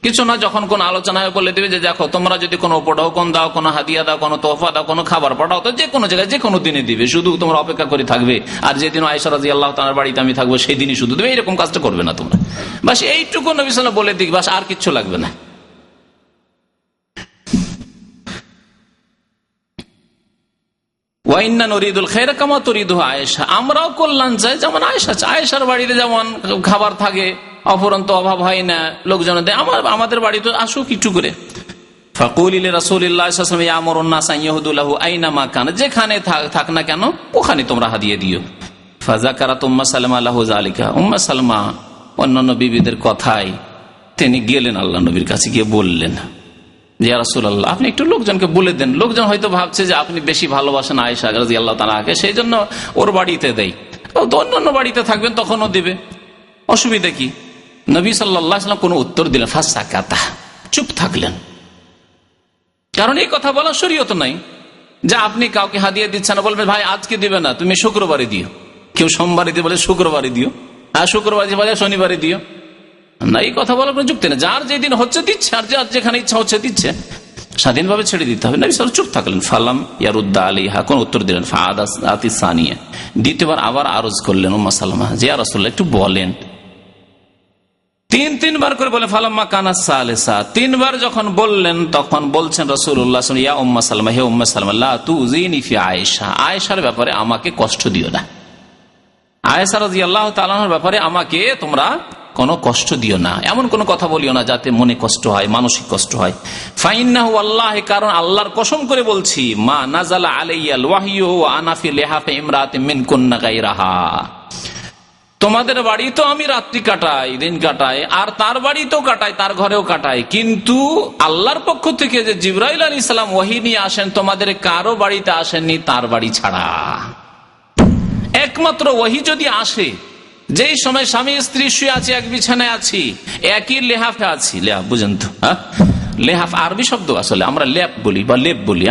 কিছু না, যখন কোন আলোচনায় বলে দেবে যে দেখো তোমরা যদি কোনো উপঢৌকন দাও, কোনো হাদিয়া দাও, কোনো তোহফা দাও, কোনো খাবার পাঠাও, তো যে কোনো জায়গায় যে কোনো দিনে দিবে, শুধু তোমরা অপেক্ষা করে থাকবে, আর যেদিন আয়েশা রাদিয়াল্লাহু তাআলার বাড়িতে আমি থাকবো সেই দিনই শুধু দেবে, এরকম কাজটা করবে না তোমরা। বাস এইটুকু নবী সাল্লাল্লাহু আলাইহি ওয়াসাল্লাম বলে দিক, বাস আর কিচ্ছু লাগবে না। ওয়াইন্না নরিদুল খায়রা কামা তুরিদু আয়েশা, আমরাও কল্যাণ চাই যেমন আয়েশা চায়। আয়েশার বাড়িতে যেমন খাবার থাকে, অফুরন্ত অভাব হয় না, লোকজন দেয়, আমাদের বাড়িতে আসুক একটু করে। ফাকুলিল রাসূলিল্লাহ সাল্লাল্লাহু আলাইহি ওয়াসাল্লাম ইয়ামুরুন নাস আন ইয়াহুদুলাহু আইনামা কান, যেখানে থাক না কেন ওখানে তোমরা হাদিয়া দিও। ফাযাকারাত উম্মু সালামা লাহু যালিকা, উম্মু সালমা অন্যান্য বিবিদের কথায় তিনি গেলেন আল্লাহ নবীর কাছে, গিয়ে বললেন যে ইয়া রাসূলুল্লাহ, আপনি একটু লোকজনকে বলে দেন। লোকজন হয়তো ভাবছে যে আপনি বেশি ভালোবাসেন আয়েশা রাদিয়াল্লাহু তাআলাকে, সেই জন্য ওর বাড়িতে দেয়, অন্যান্য বাড়িতে থাকবেন তখনও দেবে, অসুবিধা কি? নবী সাল্লাল্লাহু আলাইহি ওয়াসাল্লাম কোনো উত্তর দিলেন, ফাসাকাতা, চুপ থাকলেন। কারণ এই কথা বলা শরীয়ত নাই যে আপনি কাউকে হাদিয়া দিচ্ছেন না, বলবেন ভাই আজকে দিবে না, তুমি শুক্রবারে দিও। কেউ সোমবারে দিয়ে বলে শুক্রবারে দিও, আর শুক্রবার দিয়ে বলে শনিবারে দিও না, এই কথা বলার কোনো যুক্তি না। যার যেদিন হচ্ছে দিচ্ছে, আর যার যেখানে ইচ্ছা হচ্ছে দিচ্ছে, স্বাধীনভাবে ছেড়ে দিতে হবে। নবী সাল্লাল্লাহু আলাইহি ওয়াসাল্লাম চুপ থাকলেন। ফালাম ইয়ারুদ্দা আলাইহা, কোন উত্তর দিলেন। ফাআদাতি সানিয়া, দ্বিতীয়বার আবার আরজ করলেন উম্মু সালামা যে ইয়া রাসূলুল্লাহ একটু বলেন। তিনবার করে বলে ফালাম্মা কানা সালেসা, তিনবার যখন বললেন তখন বলছেন রাসূলুল্লাহ ইয়া উম্মু সালামা, হে উম্মু সালামা, লা তুযিনি ফি আয়েশা, আয়েশার ব্যাপারে আমাকে কষ্ট দিও না। আয়েশা রাদিয়াল্লাহু তাআলার ব্যাপারে আমাকে তোমরা কোনো কষ্ট দিও না, এমন কোন কথা বলিও না যাতে মনে কষ্ট হয়, মানসিক কষ্ট হয়। ফাইন্নাহু আল্লাহ, কারণ আল্লাহর কসম করে বলছি, মা নাযালা আলাইয়াল ওয়াহয়ু ওয়া আনা ফি লিহাফি ইমরাতিন মিনকুন্না গায়রাহা, তোমাদের বাড়ি তো আমি রাত্রি কাটাই, দিন কাটাই, আর তার বাড়িতেও কাটাই, তার ঘরেও কাটাই, কিন্তু আল্লাহর পক্ষ থেকে যে জিবরাইল আলাইহিস সালাম ওহী নিয়ে আসেন তোমাদের কারো বাড়িতে আসেননি তার বাড়ি ছাড়া। একমাত্র ওহী যদি আসে যেই সময় স্বামী স্ত্রী শুয়ে আছে, এক বিছানায় আছি, একই লেহাফে আছি, লেহাফ বুঝেন তো? লেহাফ আরবি শব্দ, আসলে আমরা লেপ বলি বা লেপ বলি।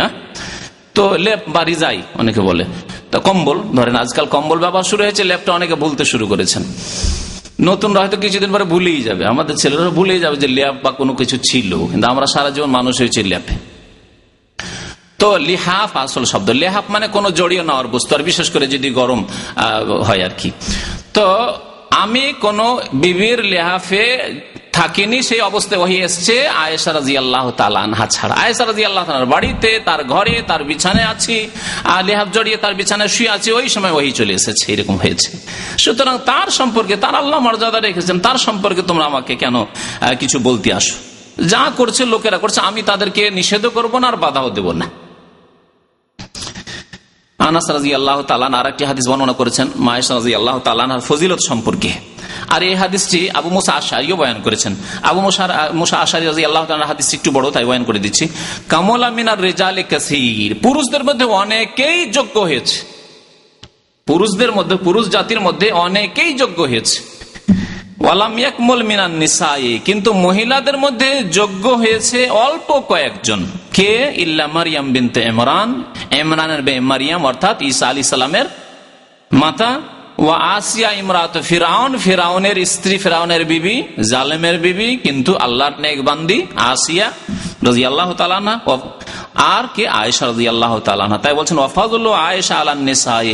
তো লেপ বা রিজাই অনেকে বলে, তো কম্বল ধরেন, আজকাল কম্বল ব্যবহার শুরু হয়েছে, লেপটা অনেকে ভুলতে শুরু করেছেন। নতুনরা হয়তো কিছুদিন পরে ভুলেই যাবে, আমাদের ছেলেরা ভুলেই যাবে যে লেপ বা কোনো কিছু ছিল, কিন্তু আমরা সারা জীবন মানুষ হয়েছে লেপে। তো লিহাফ আসল শব্দ। লেহাফ মানে কোনো জড়িয়ে নেওয়ার বস্তু, আর বিশেষ করে যদি গরম হয় আর কি। তো আমি কোন বিবির লেহাফে থাকিনি, সেই অবস্থায় ওহী এসছে আয়েশা রাদিয়াল্লাহু তাআলা আনহা ছাড়া। আয়েশা রাদিয়াল্লাহু তাআলার বাড়িতে, তার ঘরে, তার বিছানায় আছি, আর লেহাফ জড়িয়ে তার বিছানায় শুয়ে আছি, ওই সময় ওহী চলে এসেছে, এরকম হয়েছে। সুতরাং তার সম্পর্কে, তার আল্লাহ মর্যাদা রেখেছেন, তার সম্পর্কে তোমরা আমাকে কেন কিছু বলতে আসো? যা করছে লোকেরা করছে, আমি তাদেরকে নিষেধ করবো না আর বাধাও দেব না। আনাস রাদিয়াল্লাহু তাআলা আরেকটি হাদিস বর্ণনা করেছেন আয়েশা রাদিয়াল্লাহু তাআলার ফজিলত সম্পর্কে, আর এই হাদিসটি আবু মুসা আশআরীও বয়ান করেছেন। আবু মুসা আশআরী রাদিয়াল্লাহু তাআলার হাদিসটি একটু বড়, তাই বয়ান করে দিচ্ছি। কামলা মিনার রিজালি কাসীর, পুরুষদের মধ্যে অনেকেই যোগ্য হয়েছে, পুরুষদের মধ্যে, পুরুষ জাতির মধ্যে অনেকেই যোগ্য হয়েছে। ওয়ালাম ইয়াকমুল মিনান নিসাই, কিন্তু মহিলাদের মধ্যে যোগ্য হয়েছে অল্প কয়েকজন। কে? ইল্লা মারইয়াম বিনতে ইমরান, ইমরানের মেয়ে মারইয়াম অর্থাৎ ঈসা আলাইহিস সালামের মাতা, ওয়া আসিয়া ইমরাত ফিরাউন, ফিরাউনের স্ত্রী, ফিরাউনের বিবি, জালেমের বিবি, কিন্তু আল্লাহর নেক বান্দি আসিয়া রাদিয়াল্লাহু তাআলা আনহা, আর কে? আয়েশা রাদিয়াল্লাহু তাআলা আনহা। তাই বলছেন ওয়াফাদুলু আয়েশা আলান নিসাই,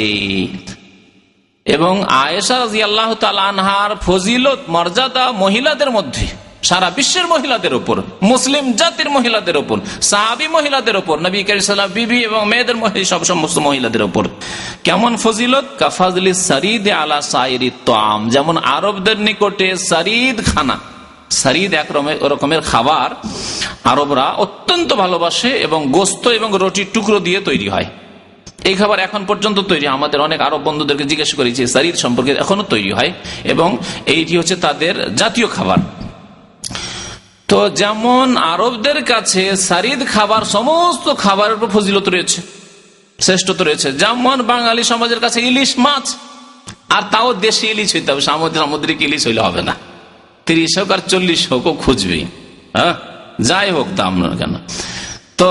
এবং আয়েশা রাদিয়াল্লাহু তাআলা আনহার ফজিলত, মর্যাদা মহিলাদের মধ্যে, সারা বিশ্বের মহিলাদের উপর, মুসলিম জাতির মহিলাদের উপর, সাহাবী মহিলাদের উপর, নবী কারীম সাল্লাল্লাহু আলাইহি ওয়াসাল্লাম বিবি এবং মেয়েদের সব সমস্ত মহিলাদের উপর। কেমন ফজিলত? কাফাজলি সারিদ আলা সাইরি তাম, যেমন আরবদের নিকটে সারিদ খানা, সারিদ এক রকমের খাবার আরবরা অত্যন্ত ভালোবাসে, এবং গোস্ত এবং রুটির টুকরো দিয়ে তৈরি হয়। এই খাবার এখন পর্যন্ত তৈরি, আমাদের অনেক আরব বন্ধুদেরকে জিজ্ঞেস করেছি সারিদ সম্পর্কে, এখনো তৈরি হয়, এবং এইটি হচ্ছে তাদের জাতীয় খাবার। তো যেমন আরবদের কাছে সারিদ খাবার সমস্ত খাবারের উপর ফজিলত রয়েছে, শ্রেষ্ঠত্ব রয়েছে, যেমন বাঙালি সমাজের কাছে ইলিশ মাছ, আর তাও দেশি ইলিশ হইতে হবে, সামুদ্রিক ইলিশ হইলে হবে না, 30 হোক আর 40 হোক ও খুঁজবেই, হ্যাঁ যাই হোক দাম না কেন। তো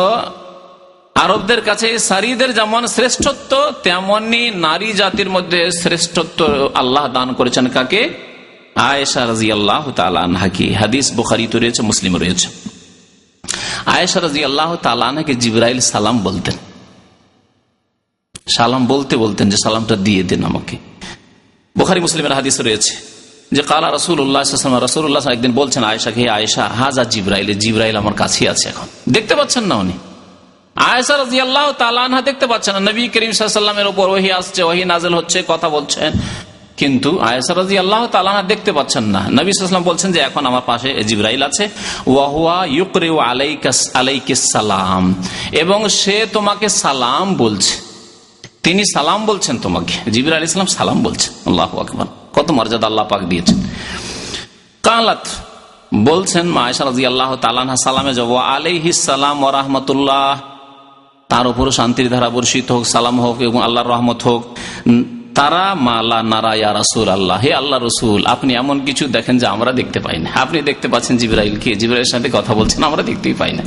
আরবদের কাছে সারিদের যেমন শ্রেষ্ঠত্ব, তেমনি নারী জাতির মধ্যে শ্রেষ্ঠত্ব আল্লাহ দান করেছেন কাকে? আয়েশা রাদিয়াল্লাহু তাআলা আনহাকে। হাদিস বুখারীতে রয়েছে, মুসলিমে রয়েছে। আয়েশা রাদিয়াল্লাহু তাআলা আনহাকে জিবরাইল সালাম বলতেন, সালাম বলতেন যে সালামটা দিয়ে দেন আমাকে। বুখারী মুসলিমের হাদিস রয়েছে যে কালা রাসূলুল্লাহ সাল্লাল্লাহু আলাইহি ওয়াসাল্লাম, রাসূলুল্লাহ একদিন বলছেন আয়েশাকে, হে আয়েশা, হাজা জিবরাইল, জিবরাইল আমার কাছে আছে, এখন দেখতে পাচ্ছেন না উনি, আয়েশা রাদিয়াল্লাহু তাআলা আনহা দেখতে পাচ্ছেন না নবী করিম সাল্লাল্লাহু আলাইহি ওয়াসাল্লামের উপর ওহী আসছে, ওহী নাযিল হচ্ছে, কথা বলছেন, কিন্তু আয়েশা রাদিয়াল্লাহু তাআলা আনহা দেখতে পাচ্ছেন না। নবী সাল্লাল্লাহু আলাইহি ওয়াসাল্লাম বলছেন যে এখন আমার পাশে জিবরাইল আছে, ওয়া হুয়া ইউকরিউ আলাইকাস সালাম, এবং সে তোমাকে সালাম বলছে, তিনি সালাম বলছেন তোমাকে, জিবরাইল আলাইহিস সালাম সালাম বলছেন। আল্লাহু আকবার, কত মর্যাদা আল্লাহ পাক দিয়েছেন। কালাত বলছেন আয়েশা রাদিয়াল্লাহু তাআলা আনহা সালামে যাব, আলাইহিস সালাম ওয়া রাহমাতুল্লাহ, তার উপর শান্তির ধারা বর্ষিত হোক, সালাম হোক এবং আল্লাহর রহমত হোক। তারা মালা নারা ইয়া রাসূলুল্লাহ, হে আল্লাহ রাসূল, আপনি এমন কিছু দেখেন যা আমরা দেখতে পাই না। আপনি দেখতে পাচ্ছেন জিবরাইলকে, জিবরাইলের সাথে কথা বলছেন, আমরা দেখতেই পাই না।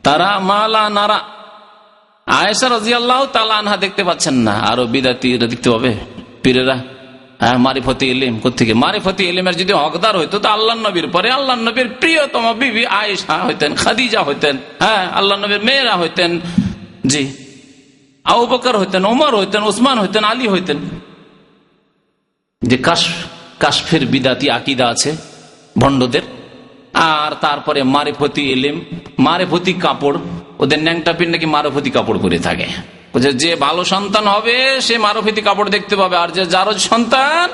তারা মালা নারা, আয়েশা রাদিয়াল্লাহু তাআলা আনহা দেখতে পাচ্ছেন না। আরো বিদাতীরা দেখতে পাবে, পীরেরা। মারিফতি ইলম কোত্থেকে? মারিফতি ইলমের যদি হকদার হইতো তো আল্লাহর নবীর পরে আল্লাহর নবীর প্রিয়তম বিবি আয়েশা হইতেন, খাদিজা হইতেন, আল্লাহর নবীর মেয়েরা হইতেন, জি, আবু বকর হইতেন, ওমর হইতেন, উসমান হইতেন, আলী হইতেন। যে কাশফের বিদাতি আকিদা আছে ভণ্ডদের, আর তারপরে মারিফতি ইলম, মারিফতি কাপড়, ওদের ন্যাংটা পিন নাকি মারিফতি কাপড় করে থাকে। যে ভালো সন্তান হবে সে মারফতি কাপড় দেখতে পাবে, আর যে জারজ সন্তান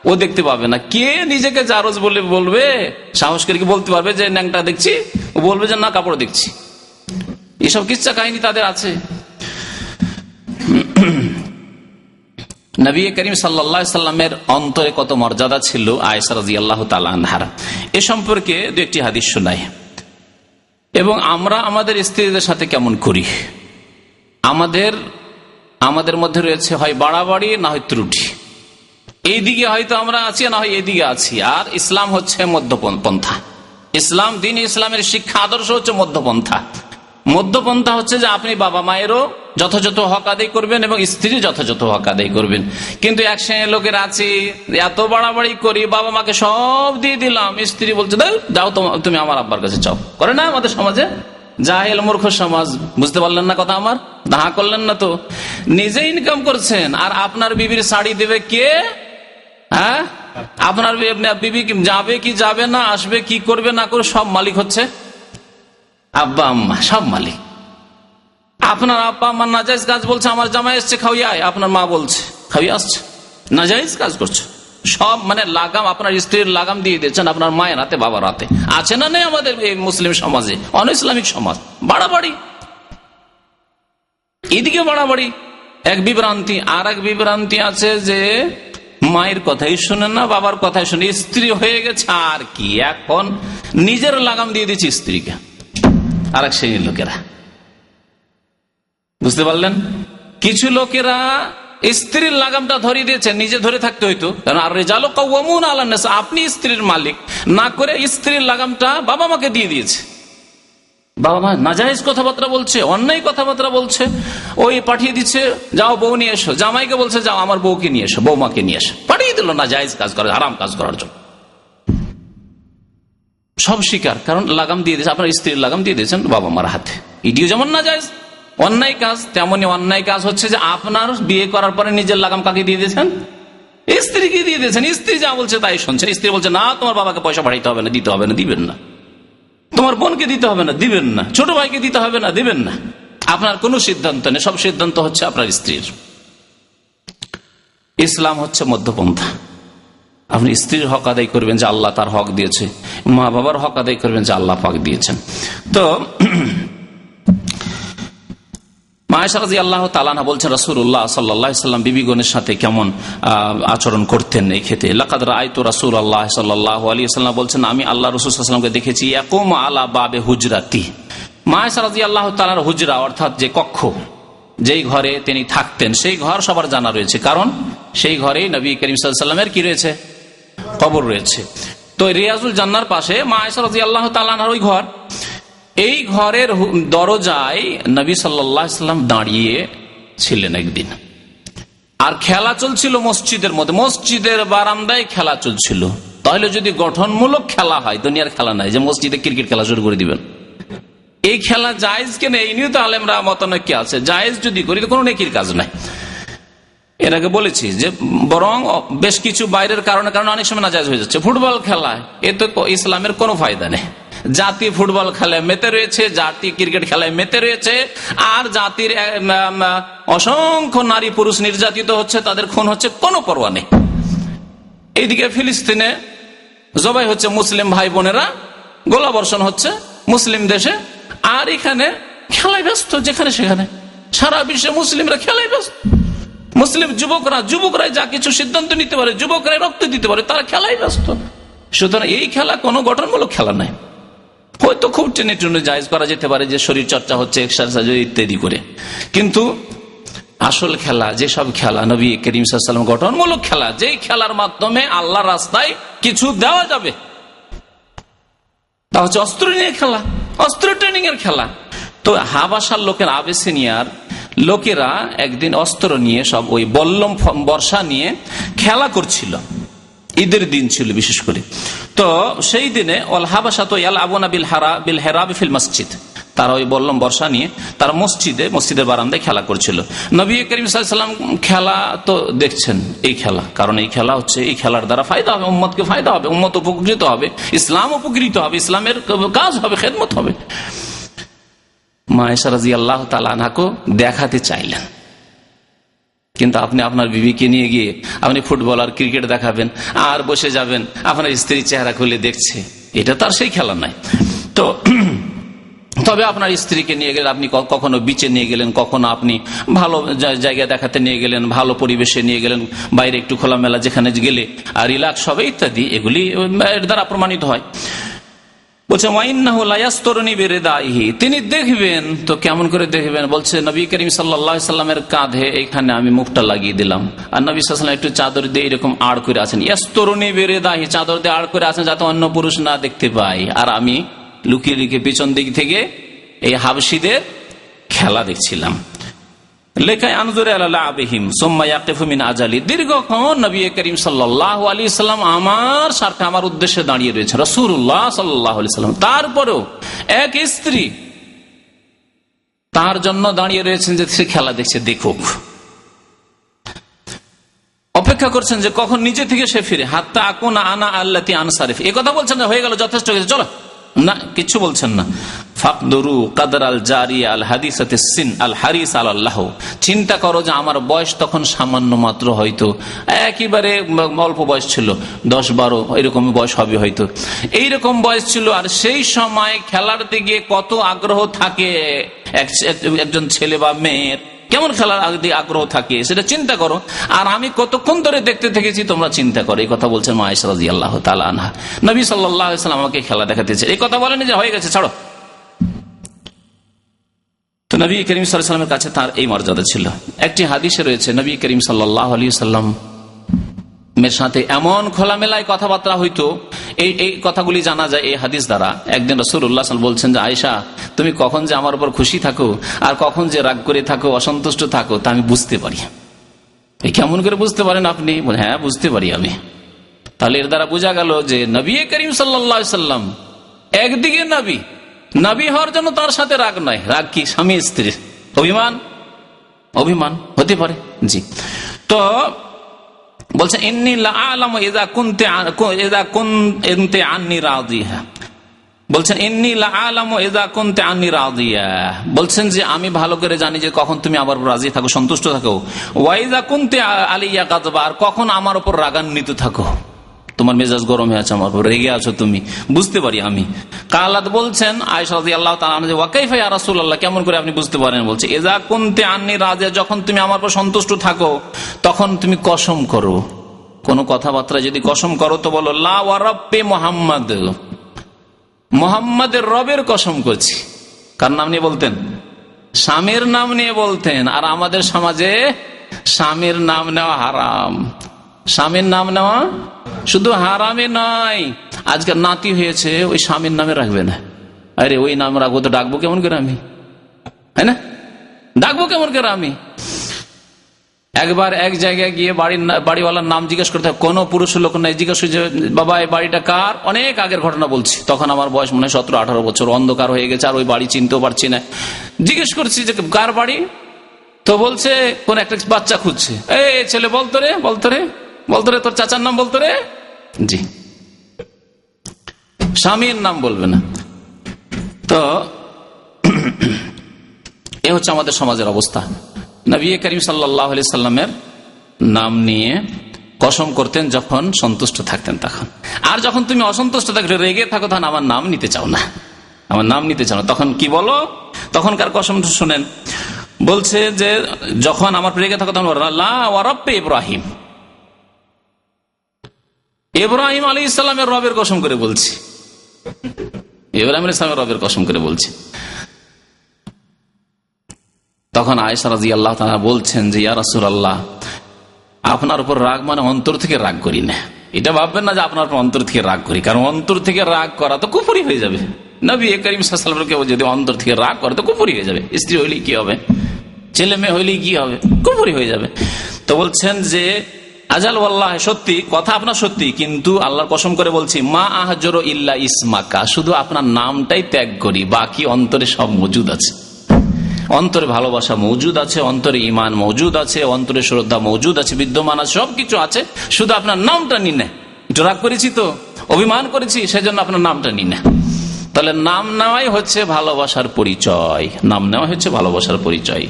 ও দেখতে পাবে না। কে নিজেকে জারজ বলে বলবে? সাহস করে কি বলতে পারবে যে ন্যাংটা দেখছি? ও বলবে যে না কাপড় দেখছি। এসব কিচ্ছা কাহিনী তাদের আছে। নবী করিম সাল্লাল্লাহু আলাইহি সাল্লামের অন্তরে কত মর্যাদা ছিল আয়েশা রাদিয়াল্লাহু তাআলা আনহার। এ সম্পর্কে দু একটি হাদিস শোনাই। এবং আমরা আমাদের স্ত্রীদের সাথে কেমন করি? আমাদের মধ্যে রয়েছে হয় বাড়াবাড়ি না হয় ত্রুটি। এইদিকে হয়তো আমরা আছি, না হয় এইদিকে আছি। আর ইসলাম হচ্ছে মধ্যপন্থা। ইসলাম, দিন ইসলামের শিক্ষা আদর্শ হচ্ছে মধ্যপন্থা। মধ্যপন্থা হচ্ছে যে আপনি বাবা মায়েরও যথাযথ হক আদায় করবেন এবং স্ত্রী যথাযথ হক আদায় করবেন। কিন্তু এক শ্রেণীর লোকের আছি, এত বাড়াবাড়ি করি, বাবা মাকে সব দিয়ে দিলাম, স্ত্রী বলছে যাও তুমি আমার আব্বার কাছে চাও। করে না আমাদের সমাজে? জাহেল মূর্খ সমাজ। বুঝতে পারলেন না কথা আমার? দাহা করলেন না তো? নিজে ইনকাম করছেন, আর আপনার বিবির শাড়ি দেবে কে? আপনার বিবি যাবে কি যাবে না, আসবে কি করবে না করবে, সব মালিক হচ্ছে আব্বা আম্মা, সব মালিক। আপনার আব্বা আম্মা নাজায়েজ কাজ বলছে, আমার জামাই এসছে খাওয়াই, আপনার মা বলছে খাওয়াই আসছে, নাজায়েজ কাজ করছে। সব মানে লাগাম, আপনার স্ত্রীর লাগাম দিয়ে দিয়েছেন আপনার মায়ের হাতে, বাবার হাতে। আছে না নেই আমাদের এই মুসলিম সমাজে? অন ইসলামিক সমাজ। বাড়াবাড়ি, এদিকে বাড়াবাড়ি, এক বিভ্রান্তি। আর এক বিভ্রান্তি আছে যে মায়ের কথাই শুনে না, বাবার কথাই শুনে, স্ত্রী হয়ে গেছে আর কি, এখন নিজের লাগাম দিয়ে দিচ্ছে স্ত্রীকে। আর এক শ্রেণীর লোকেরা, বুঝতে পারলেন? কিছু লোকেরা স্ত্রীর লাগামটা ধরিয়ে দিয়েছে, নিজে ধরে থাকতে হইতো। আর রিজালু কাওয়ামুনা আলান নিসা, আপনি স্ত্রীর মালিক না করে স্ত্রীর লাগামটা বাবা মাকে দিয়ে দিয়েছে। বাবা মা নাজায়েজ কথাবার্তা বলছে, অন্যায় কথাবার্তা বলছে, ওই পাঠিয়ে দিচ্ছে যাও বউ নিয়ে এসো। জামাইকে বলছে যাও আমার বউকে নিয়ে এসো, বৌমাকে নিয়ে এসো, পাঠিয়ে দিল নাজায়েজ কাজ করে, হারাম কাজ করার জন্য। সব স্বীকার, কারণ লাগাম দিয়ে দিয়েছে, আপনার স্ত্রীর লাগাম দিয়ে দিয়েছেন বাবা মার হাতে। এটিও যেমন নাজায়েজ অন্যায় কাজ, তেমনি অন্যায় কাজ হচ্ছে যে আপনার বিয়ে করার পরে নিজের লাগাম কাকে দিয়ে দিয়েছেন? স্ত্রীকে দিয়ে দিয়েছেন। স্ত্রী যা বলছে তাই শুনছে। স্ত্রী বলছে না তোমার বাবাকে পয়সা পাঠাইতে হবে না, দিতে হবে না, দিবেন না। তোমার বোনকে দিতে হবে না, দিবেন না। ছোট ভাইকে দিতে হবে না, দিবেন না। আপনার কোনো সিদ্ধান্ত নেই, সব সিদ্ধান্ত হচ্ছে আপনার স্ত্রীর। ইসলাম হচ্ছে মধ্যপন্থা। আপনি স্ত্রীর হক আদায় করবেন যে আল্লাহ তার হক দিয়েছে, মা বাবার হক আদায় করবেন যে আল্লাহ পাক দিয়েছেন। তো আয়েশা রাদিয়াল্লাহু তাআলা আনহা বলছেন রাসূলুল্লাহ সাল্লাল্লাহু আলাইহি ওয়াসাল্লাম বিবিগণের সাথে কেমন আচরণ করতেন এই ক্ষেত্রে। লাকাদ রাআইতু রাসূলুল্লাহ সাল্লাল্লাহু আলাইহি ওয়াসাল্লাম বলছেন আমি আল্লাহ রাসূল সাল্লাল্লাহু আলাইহি ওয়াসাল্লামকে দেখেছি ইয়াকুমু আলা বাবে হুজরাতি। আয়েশা রাদিয়াল্লাহু তাআলার হুজরা অর্থাৎ যে কক্ষ, যেই ঘরে তিনি থাকতেন, সেই ঘর সবার জানা রয়েছে, কারণ সেই ঘরেই নবী করিম সাল্লাল্লাহু আলাইহি ওয়াসাল্লামের কি রয়েছে? কবর রয়েছে। তো রিয়াজুল জান্নাহর পাশে আয়েশা রাদিয়াল্লাহু তাআলা আনহার ওই ঘর। এই ঘরের দরজায় নবী সাল্লাল্লাহু আলাইহি ওয়াসাল্লাম দাঁড়িয়ে ছিলেন একদিন, আর খেলা চলছিল মসজিদের মধ্যে, মসজিদের বারান্দায় খেলা চলছিল। তাহলে যদি গঠনমূলক খেলা হয়, দুনিয়ার খেলা নাই যে মসজিদে ক্রিকেট খেলা শুরু করে দিবেন, এই খেলা জায়েজ কেন এই নিয়ে তো আলেমরা মতানৈক্য আছে। জায়েজ যদি করি তো কোনো নেকির কাজ নাই। এর আগে বলেছি যে বরং বেশ কিছু বাইরের কারণে অনেক সময় নাজায়েজ হয়ে যাচ্ছে। ফুটবল খেলায় এ তো ইসলামের কোনো ফায়দা নেই, জাতি ফুটবল খেলায় মেতে রয়েছে, জাতি ক্রিকেট খেলায় মেতে রয়েছে, আর জাতির অসংখ্য নারী পুরুষ নির্যাতিত হচ্ছে, তাদের খুন হচ্ছে, কোনো পরোয়া নেই। এইদিকে ফিলিস্তিনে জবাই হচ্ছে মুসলিম ভাই বোনেরা, গোলাবর্ষণ হচ্ছে মুসলিম দেশে, আর এখানে খেলায় ব্যস্ত, যেখানে সেখানে সারা বিশ্বে মুসলিমরা খেলায় ব্যস্ত। মুসলিম যুবকরাই যা কিছু সিদ্ধান্ত নিতে পারে, যুবকরাই রক্ত দিতে পারে, তারা খেলায় ব্যস্ত। সুতরাং এই খেলা কোনো গঠনমূলক খেলা নাই। হয়তো খুব টেনে টুনে জায়েজ করা যেতে পারে যে শরীর চর্চা হচ্ছে, এক্সারসাইজ ইত্যাদি করে, কিন্তু আসল খেলা, যেসব খেলা নবী করিম সাল্লাল্লাহু আলাইহি ওয়াসাল্লাম গঠনমূলক খেলা, যেই খেলার মাধ্যমে আল্লাহর রাস্তায় কিছু দেওয়া যাবে, তা হচ্ছে অস্ত্র নিয়ে খেলা, অস্ত্র ট্রেনিং এর খেলা। তো হাবাসার লোকের, আবেসিনিয়ার লোকেরা একদিন অস্ত্র নিয়ে, সব ওই বল্লম বর্ষা নিয়ে খেলা করছিল, ঈদের দিন ছিল বিশেষ করে। তো সেই দিনে ওয়াল হাবাসা তো ইয়ালআবুনা বিল হেরাবি ফিল মসজিদ, তারা ওই বল্লম বর্ষা নিয়ে তারা মসজিদের বারান্দায় খেলা করছিল। নবী করিম সাল্লাল্লাহু আলাইহি ওয়াসাল্লাম খেলা তো দেখছেন, এই খেলা, কারণ এই খেলা হচ্ছে, এই খেলার দ্বারা ফায়দা হবে, উম্মতকে ফায়দা হবে, উম্মত উপকৃত হবে, ইসলাম উপকৃত হবে, ইসলামের কাজ হবে, খেদমত হবে। মা আয়েশা রাদিয়াল্লাহু তাআলা আনহাকে দেখাতে চাইলেন, কিন্তু আপনি আপনার বিবিকে নিয়ে গিয়ে আপনি ফুটবল আর ক্রিকেট দেখাবেন আর বসে যাবেন, আপনার স্ত্রী চেহারা খুলে দেখছে, এটা তার সেই খেলা নাই। তো তবে আপনার স্ত্রীকে নিয়ে গেলে, আপনি কখনো বিচে নিয়ে গেলেন, কখনো আপনি ভালো জায়গা দেখাতে নিয়ে গেলেন, ভালো পরিবেশে নিয়ে গেলেন, বাইরে একটু খোলামেলা যেখানে গেলে আর রিল্যাক্স হবে ইত্যাদি, এগুলি এর দ্বারা প্রমাণিত হয়। বলছে তিনি দেখবেন, তো কেমন করে দেখবেন? বলছে নবী করিম সাল্লাল্লাহু আলাইহি সাল্লামের কাঁধে এইখানে আমি মুখটা লাগিয়ে দিলাম, আর নবী সাল্লাল্লাহু আলাইহি ওয়াসাল্লাম একটু চাদর দিয়ে এরকম আড় করে আছেন, ইয়াস্তরুনি বিরিদাহি, চাদর দিয়ে আড় করে আছেন যাতে অন্য পুরুষ না দেখতে পায়, আর আমি লুকিয়ে লুকিয়ে পিছন দিক থেকে এই হাবশীদের খেলা দেখছিলাম। লেখায় আনজুরে আলা আবিহিম সুম্মা ইয়াকিফু মিন আজালি, দীর্ঘক্ষণ নবী করিম সাল্লাল্লাহু আলাইহি সাল্লাম আমার স্বার্থে, আমার উদ্দেশ্যে দাঁড়িয়ে রয়েছে, রাসূলুল্লাহ সাল্লাল্লাহু আলাইহি সাল্লাম। তারপরেও এক স্ত্রী তার জন্য দাঁড়িয়ে রয়েছেন যে সে খেলা দেখছে, দেখুক, অপেক্ষা করছেন যে কখন নিজে থেকে সে ফিরে। হাত্তা আকুনা আনা আল্লাতি আনসারিফ, এই কথা বলছেন না, হয়ে গেল, যথেষ্ট হয়েছে, চলো, না, কিছু বলছেন না। ফাকদুরু কাদর আল জারিয়া আল হাদিসাতে সিন আল হারিস আল্লাহ, চিন্তা করো যে আমার বয়স তখন সামান্য মাত্র, হয়তো একেবারে অল্প বয়স ছিল, 10-12 এরকম বয়স হবে হয়তো, এইরকম বয়স ছিল। আর সেই সময় খেলার দিকে কত আগ্রহ থাকে একজন ছেলে বা মেয়ের, কেমন খেলার দিকে আগ্রহ থাকে সেটা চিন্তা করো। আর আমি কতক্ষণ ধরে দেখতে থেকেছি, তোমরা চিন্তা করো। এই কথা বলছেন মা আয়েশা রাদিয়াল্লাহু তাআলা আনহা। নবী সাল্লাল্লাহু আলাইহি ওয়াসাল্লাম আমাকে খেলা দেখাতেছে, এই কথা বলেনি যে হয়ে গেছে, ছাড়ো। তো নবী করিম সাল্লাল্লাহু আলাইহি ওয়াসাল্লামের কাছে তার এই মর্যাদা ছিল। একটি হাদিসে রয়েছে নবী করিম সাল্লাল্লাহু আলাইহি ওয়াসাল্লাম মেয়ের সাথে এমন খোলামেলায় কথাবার্তা হইতো, এই কথাগুলি জানা যায় এই হাদিস দ্বারা। একদিন রাসূলুল্লাহ সাল্লাল্লাহু আলাইহি ওয়াসাল্লাম বলছেন যে আয়েশা, তুমি কখন যে আমার উপর খুশি থাকো আর কখন যে রাগ করে থাকো, অসন্তুষ্ট থাকো, তা আমি বুঝতে পারি। কেমন করে বুঝতে পারেন আপনি? হ্যাঁ, বুঝতে পারি আমি। তাহলে এর দ্বারা বোঝা গেল যে নবী করিম সাল্লাল্লাহু আলাইহি ওয়াসাল্লাম একদিকে নবী হওয়ার জন্য তার সাথে রাগ নয়, রাগ কি স্বামী স্ত্রীর অভিমান হতে পারে। জি, তো বলছেন ইন্নী লা আ'লামু ইযা কুনতে আন্নী রাদিয়া, বলছেন ইন্নী লা আ'লামু ইযা কুনতে আন্নী রাদিয়া, বলছেন যে আমি ভালো করে জানি যে কখন তুমি আমার উপর রাজি থাকো, সন্তুষ্ট থাকো, ওয়া ইযা কুনতে আলাইয়া গাযবা, আর কখন আমার উপর রাগান্বিত থাকো, তোমার মেজাজ গরম হয়ে আছে, আমার উপর রেগে আছো তুমি, বুঝতে পারি আমি। কালাত বলছেন আয়েশা রাদিয়াল্লাহু তাআলা আনহা, ওয়া কাইফা ইয়া রাসূলুল্লাহ, কেমন করে আপনি বুঝতে পারেন? বলছে ইযা কুনতে আন্নী রাদিয়া, যখন তুমি আমার উপর সন্তুষ্ট থাকো তখন তুমি কসম করো, কোন কথাবার্তা যদি কসম করো তো বলো লা ওয়া রাব্বি মুহাম্মদ, মুহাম্মাদের রবের কসম করছি। কার নাম নিয়ে বলতেন? স্বামীর নাম নিয়ে বলতেন। আর আমাদের সমাজে স্বামীর নাম নেওয়া হারাম, স্বামীর নাম নেওয়া শুধু হারামে নয়, আজকাল নাতি হয়েছে ওই স্বামীর নামে রাখবে না। আরে ওই নাম রাখবো তো ডাকবো কেমন করে আমি, তাই না? ডাকবো কেমন করে আমি? একবার এক জায়গায় গিয়ে বাড়িওয়ালার নাম জিজ্ঞেস করতে, কোন পুরুষ লোক নাই, জিজ্ঞেস করছে বাবা এই বাড়িটা কার? অনেক আগের ঘটনা বলছি, তখন আমার বয়স মনে হয় 17-18 বছর, অন্ধকার হয়ে গেছে, আর ওই বাড়ি চিনতেও পারছি না। জিজ্ঞেস করছি যে কার বাড়ি, তো বলছে কোন একটা বাচ্চা খুঁজছে। এই ছেলে বলতো রে তোর চাচার নাম বলতো রে। জি, স্বামীর নাম বলবে না। তো এ হচ্ছে আমাদের সমাজের অবস্থা। নবী করিম সাল্লাল্লাহু আলাইহি সাল্লামের নাম নিয়ে কসম করতেন যখন সন্তুষ্ট থাকতেন তখন, আর যখন তুমি অসন্তুষ্ট থাকলে রেগে থাকো তখন আমার নাম নিতে চাও না, আমার নাম নিতে চাও না, তখন কি বলো? তখনকার কসম শুনেন, বলছে যে যখন আমার রেগে থাকো তখন লা ওয়া রাব্বি ইব্রাহিম, ইব্রাহিম আলাইহিস সালামের রবের কসম করে বলছি, ইব্রাহিম আলাইহিস সালামের রবের কসম করে বলছি। তখন আয়েশা রাদিয়াল্লাহু তাআলা বলছেন যে ইয়া রাসূলুল্লাহ, আপনার উপর রাগ মানে অন্তর থেকে রাগ করি না, এটা ভাববেন না যে আপনার উপর অন্তর থেকে রাগ করি, কারণ অন্তর থেকে রাগ করা তো কুফরি হয়ে যাবে। নবী করিম সাল্লাল্লাহু আলাইহি ওয়াসাল্লাম যদি অন্তর থেকে রাগ করে তো কুফরি হয়ে যাবে, স্ত্রী হইলে কি হবে, ছেলে মেয়ে হইলে কি হবে, কুফরি হয়ে যাবে। তো বলছেন যে আজাল ওয়াল্লাহ, সত্যি কথা আপনার সত্যি, কিন্তু আল্লাহর কসম করে বলছি মা আহজরু ইল্লা ইসমাকা, শুধু আপনার নামটাই ত্যাগ করি, বাকি অন্তরে সব মজুদ আছে, অন্তরে ভালোবাসা মজুদ আছে, অন্তরে ঈমান মজুদ আছে, অন্তরে শ্রদ্ধা মজুদ আছে, বিদ্যমান আছে, সবকিছু আছে, শুধু আপনার নামটা নিন না। একটু রাগ করেছি তো, অভিমান করেছি, সেজন্য আপনার নামটা নিন না। তাহলে নাম নেওয়াই হচ্ছে ভালোবাসার পরিচয়, নাম নেওয়া হচ্ছে ভালোবাসার পরিচয়।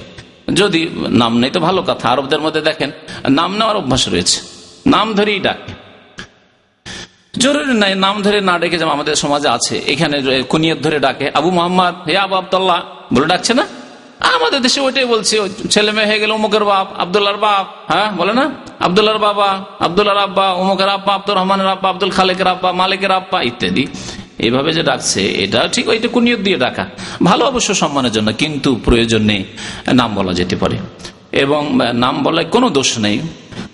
যদি নাম নেই তো ভালো কথা, আরবদের মধ্যে দেখেন নাম নেওয়ার অভ্যাস রয়েছে, নাম ধরেই ডাকে, জরুরি নাই নাম ধরে না ডেকে, যেমন আমাদের সমাজে আছে, এখানে কুনিয়ত ধরে ডাকে, আবু মোহাম্মদ, হে আবু আব্দুল্লাহ বলে ডাকছে না, আমাদের দেশে ওইটাই বলছে, ছেলে মেয়ে হয়ে গেল অমুকের বাপ, আব্দুল্লাহর বাপ, হ্যাঁ বলে না, আব্দুল্লাহর বাবা, আব্দুল্লাহর আব্বা, অমুকের আব্বা, আব্দুর রহমানের আব্বা, আব্দুল খালেকের আব্বা, মালিকের আব্বা ইত্যাদি, এইভাবে যে ডাকছে এটা ঠিক, ওইটা কুনিয়ত দিয়ে ডাকা ভালো, অবশ্য সম্মানের জন্য, কিন্তু প্রয়োজন নেই, নাম বলা যেতে পারে, এবং নাম বলায় কোনো দোষ নেই,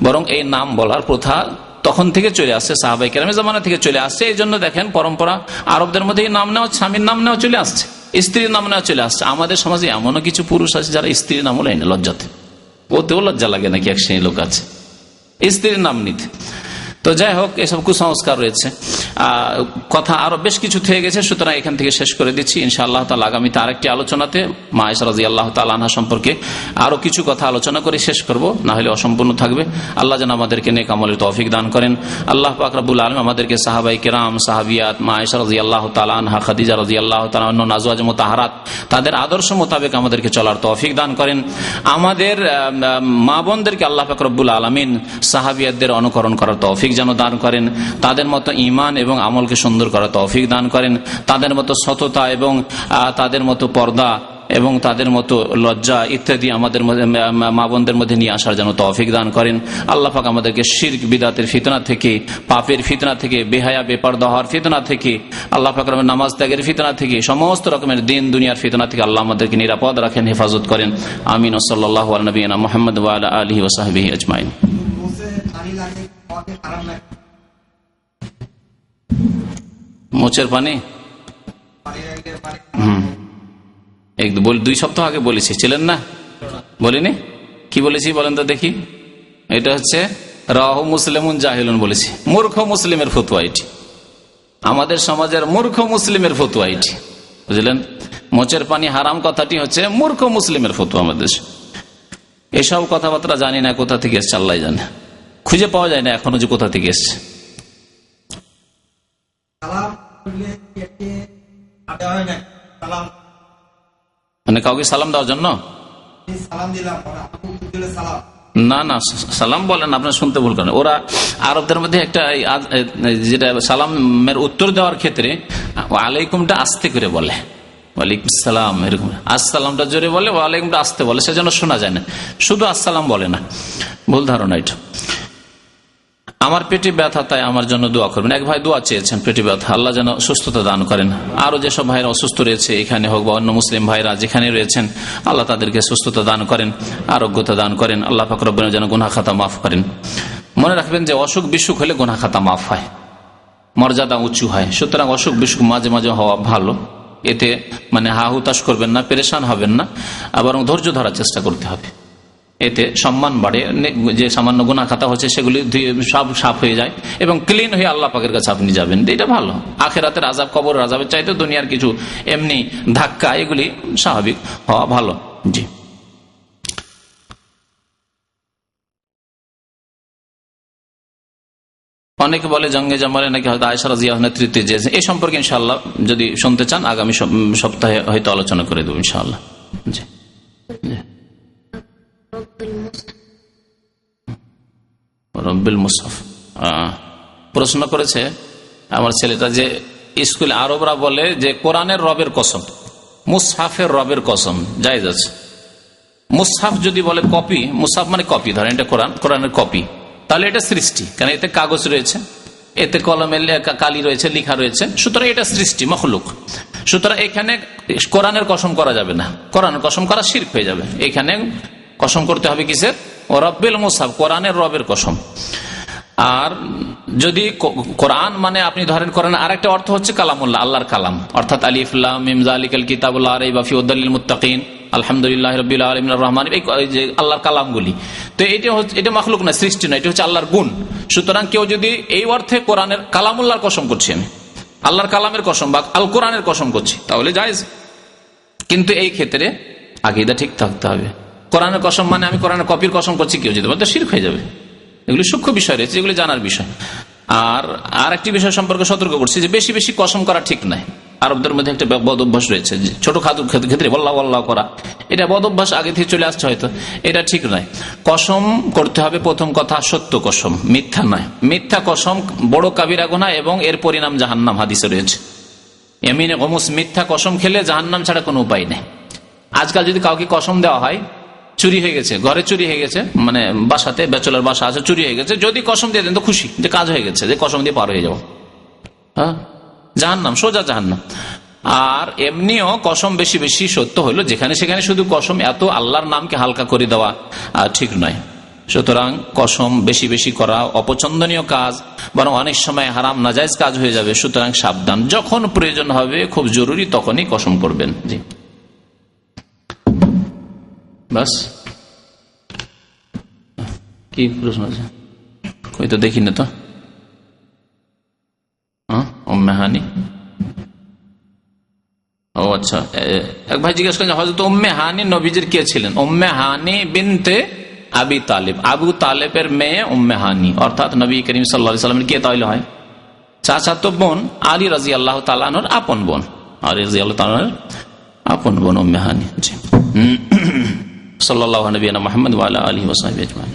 বরং এই নাম বলার প্রথা তখন থেকে চলে আসছে, সাহাবায়ে কেরামের জামানা থেকে চলে আসছে। এই জন্য দেখেন পরম্পরা আরবদের মধ্যে নাম নেওয়া, স্বামীর নাম নেওয়া চলে আসছে, স্ত্রীর নাম নেওয়া চলে আসছে। আমাদের সমাজে এমনও কিছু পুরুষ আছে যারা স্ত্রীর নামও নেয় না, লজ্জাতে, ওতেও লজ্জা লাগে নাকি এক শ্রেণীর লোক আছে স্ত্রীর নাম নিতে। তো যাই হোক, এসব কুসংস্কার রয়েছে, কথা আরো বেশ কিছু থেকে গেছে, সুতরাং এখান থেকে শেষ করে দিচ্ছি। ইনশাআল্লাহ তাআলা আগামীতে আরেকটি আলোচনাতে মা আয়েশা রাদিয়াল্লাহু তাআলা আনহা সম্পর্কে আরো কিছু কথা আলোচনা করে শেষ করব, না হলে অসম্পূর্ণ থাকবে। আল্লাহ যেন আমাদেরকে নেক আমলের তৌফিক দান করেন। আল্লাহ পাক রব্বুল আলামিন আমাদেরকে সাহাবায়ে কেরাম, সাহাবিয়াত, মা আয়েশা রাদিয়াল্লাহু তাআলা আনহা, খাদিজা রাদিয়াল্লাহু তাআলা অন্য আজওয়াজ মুতাহহারাত, তাদের আদর্শ মোতাবেক আমাদেরকে চলার তৌফিক দান করেন। আমাদের মা বোনদেরকে আল্লাহ পাক রব্বুল আলামিন সাহাবিয়াতদের অনুকরণ করার তৌফিক যেন দান করেন, তাদের মতো ঈমান এবং আমলকে সুন্দর করার তৌফিক দান করেন, তাদের মতো সততা এবং তাদের মতো পর্দা এবং তাদের মতো লজ্জা ইত্যাদি আমাদের মা বোনদের মধ্যে নিয়ে আসার যেন তৌফিক দান করেন। আল্লাহ পাক আমাদেরকে শিরক বিদআতের ফিতনা থেকে, পাপের ফিতনা থেকে, বেহায়া বেপরদা হওয়ার ফিতনা থেকে, আল্লাহ পাক নামাজ ত্যাগের ফিতনা থেকে, সমস্ত রকমের দিন দুনিয়ার ফিতনা থেকে আল্লাহ আমাদেরকে নিরাপদ রাখেন, হেফাজত করেন। আমিন। সাল্লাল্লাহু আলা নবিয়িনা মুহাম্মদ ওয়া আলা আলিহি ওয়া সাহবিহি আজমাইন। মোচের পানি দুই সপ্তাহ আগে বলেছি, ছিলেন না? বলিনি? কি বলেছি বলেন তো দেখি? এটা হচ্ছে রাহু মুসলিমুন জাহিলুন বলেছি, মূর্খ মুসলিমের ফতোয়া এটি, আমাদের সমাজের মূর্খ মুসলিমের ফতোয়া এটি, বুঝলেন? মোচের পানি হারাম কথাটি হচ্ছে মূর্খ মুসলিমের ফতোয়া। আমাদের এসব কথাবার্তা জানি না কোথা থেকে এসছে, আল্লাহ জানে, খুঁজে পাওয়া যায় না এখনো যে কোথা থেকে এসছে। মানে কাউকে সালাম দেওয়ার জন্য না, না সালাম বলেন, আপনার শুনতে ভুল করেন। ওরা আরবদের মধ্যে একটা যেটা সালামের উত্তর দেওয়ার ক্ষেত্রে আলাইকুমটা আস্তে করে বলে, ওয়ালাইকুম সালাম, এরকম আসসালামটা জোরে বলে, ওয়ালাইকুমটা আস্তে বলে, সেজন্য শোনা যায় না, শুধু আসসালাম বলে না, ভুল ধারণা এটা। আমার পেটে ব্যথা, তাই আমার জন্য দোয়া করবেন। এক ভাই দোয়া চেয়েছেন, পেটে ব্যথা, আল্লাহ যেন সুস্থতা দান করেন। আরো যেসব ভাইরা অসুস্থ রয়েছে এখানে হোক বা অন্য মুসলিম ভাইরা যেখানে রয়েছেন, আল্লাহ তাদেরকে সুস্থতা দান করেন, আরোগ্যতা দান করেন। আল্লাহ পাক রব্বুল যেন গুনাহ খাতা মাফ করেন। মনে রাখবেন যে অসুখ বিসুখ হলে গুনাহ খাতা মাফ হয়, মর্যাদা উঁচু হয়। সুতরাং অসুখ বিসুখ মাঝে মাঝে হওয়া ভালো, এতে মানে হা হুতাশ করবেন না, পেরেশান হবেন না, বরং ধৈর্য ধরার চেষ্টা করতে হবে, এতে সম্মান বাড়ে। যে সামান্য গুনাহ খাতা হচ্ছে সেগুলি সব সাফ হয়ে যায় এবং ক্লিন হয়ে আল্লাহ পাকের কাছে আপনি যাবেন, এটা ভালো। আখিরাতের আযাব, কবরের আযাবের চাইতে দুনিয়ার কিছু এমনি ধাক্কা, এগুলি স্বাভাবিক হওয়া ভালো। জি, অনেকে বলে জঙ্গে জামালে নাকি হয়তো আয়েশা রাদিয়াল্লাহু আনহা নেতৃত্বে দিয়েছেন। এই সম্পর্কে ইনশাআল্লাহ যদি শুনতে চান আগামী সপ্তাহে হয়তো আলোচনা করে দেবো ইনশাআল্লাহ। জি রব্বিল মুসহাফ প্রশ্ন করেছে আমার ছেলেটা যে স্কুলে আরবরা বলে যে কোরআনের রবের কসম, মুসহাফের রবের কসম জায়েজ আছে। মুসহাফ যদি বলে কপি, মুসহাফ মানে কপি, ধরেন এটা কোরআনের কপি, তাহলে এটা সৃষ্টি, কারণ এতে কাগজ রয়েছে, এতে কলমে কালি রয়েছে, লিখা রয়েছে, সুতরাং এটা সৃষ্টি, মখলুক। সুতরাং এখানে কোরআনের কসম করা যাবে না, কোরআনের কসম করা শিরক হয়ে যাবে। এখানে কসম করতে হবে কিসের? ও রব্বিল মুসহাফ, কোরআনের রবের কসম। আর যদি কোরআন মানে আপনি ধরেন কোরআন আরেকটা অর্থ হচ্ছে কালামুল্লাহ, আল্লাহর কালাম, অর্থাৎ আলিফ লাম মিম যালিকাল কিতাবুল লা রাইবা ফিহি হুদাল লিল মুত্তাকিন আলহামদুলিল্লাহি রাব্বিল আলামিন আর রহমান, এই যে আল্লাহর কালামগুলি, তো এটা মাখলুক না, সৃষ্টি না, এটা হচ্ছে আল্লাহর গুণ। সুতরাং কেউ যদি এই অর্থে কোরআনের কালামুল্লাহর কসম করছি, আমি আল্লাহর কালামের কসম বা আল কোরআনের কসম করছি, তাহলে জায়েজ। কিন্তু এই ক্ষেত্রে আকীদা ঠিক থাকতে হবে। কোরআনের কসম মানে আমি কোরআনের কপির কসম করছি কেউ যদি বলে, শিরক হয়ে যাবে। এগুলি সূক্ষ্ম বিষয় রয়েছে, এগুলি জানার বিষয়। আর একটি বিষয় সম্পর্কে সতর্ক করছি যে বেশি বেশি কসম করা ঠিক নাই। আরবদের মধ্যে একটা বদ অভ্যাস রয়েছে, ছোট খাদুর ক্ষেত্রে বল্লাহ বল্লাহ করা, এটা বদ অভ্যাস আগে থেকে চলে আসছে, হয়তো এটা ঠিক নয়। কসম করতে হবে প্রথম কথা সত্য কসম, মিথ্যা নয়। মিথ্যা কসম বড় কাবিরা গুনাহ এবং এর পরিণাম জাহান্নাম, হাদিসে রয়েছে। ইয়ামিনে গমুস, মিথ্যা কসম খেলে জাহান্নাম ছাড়া কোনো উপায় নেই। আজকাল যদি কাউকে কসম দেওয়া হয়, চুরি হয়ে গেছে, ঘরে চুরি হয়ে গেছে, মানে বাসাতে ব্যাচেলর বাসা আছে, চুরি হয়ে গেছে, যদি কসম দিয়ে দেন তো খুশি যে কাজ হয়ে গেছে, যে কসম দিয়ে পার হয়ে যাবো, হ্যাঁ জাহান্নাম, সোজা জাহান্নাম। আর এমনিও কসম বেশি বেশি সত্য হইলো যেখানে সেখানে শুধু কসম, এত আল্লাহর নামকে হালকা করে দেওয়া ঠিক নয়। সুতরাং কসম বেশি বেশি করা অপছন্দনীয় কাজ, বরং অনেক সময় হারাম নাজায়েজ কাজ হয়ে যাবে। সুতরাং সাবধান, যখন প্রয়োজন হবে, খুব জরুরি, তখনই কসম করবেন। জি বাস, কি প্রশ্ন আছে কই তো দেখি না তো। উম্মে হানি, ও আচ্ছা, এক ভাই জিজ্ঞেস করেন হযরত উম্মে হানি নবীজির কে ছিলেন? উম্মে হানি বিনতে আবি তালিব, আবু তালেবের মেয়ে উম্মে হানি, অর্থাৎ নবী করিম সাল্লাল্লাহু আলাইহি ওয়াসাল্লামের কে তাহলে হয়? চাচাতো বোন, আলী রাদিয়াল্লাহু তাআলা আনহুর আপন বোন, আলী রাদিয়াল্লাহু তাআলার আপন বোন উম্মে হানি। জি সাল্লাল্লাহু আলাইহি ওয়া সাল্লাম মুহাম্মদ ওয়া আলা আলিহি ওয়া সাহবিহি আজমাইন।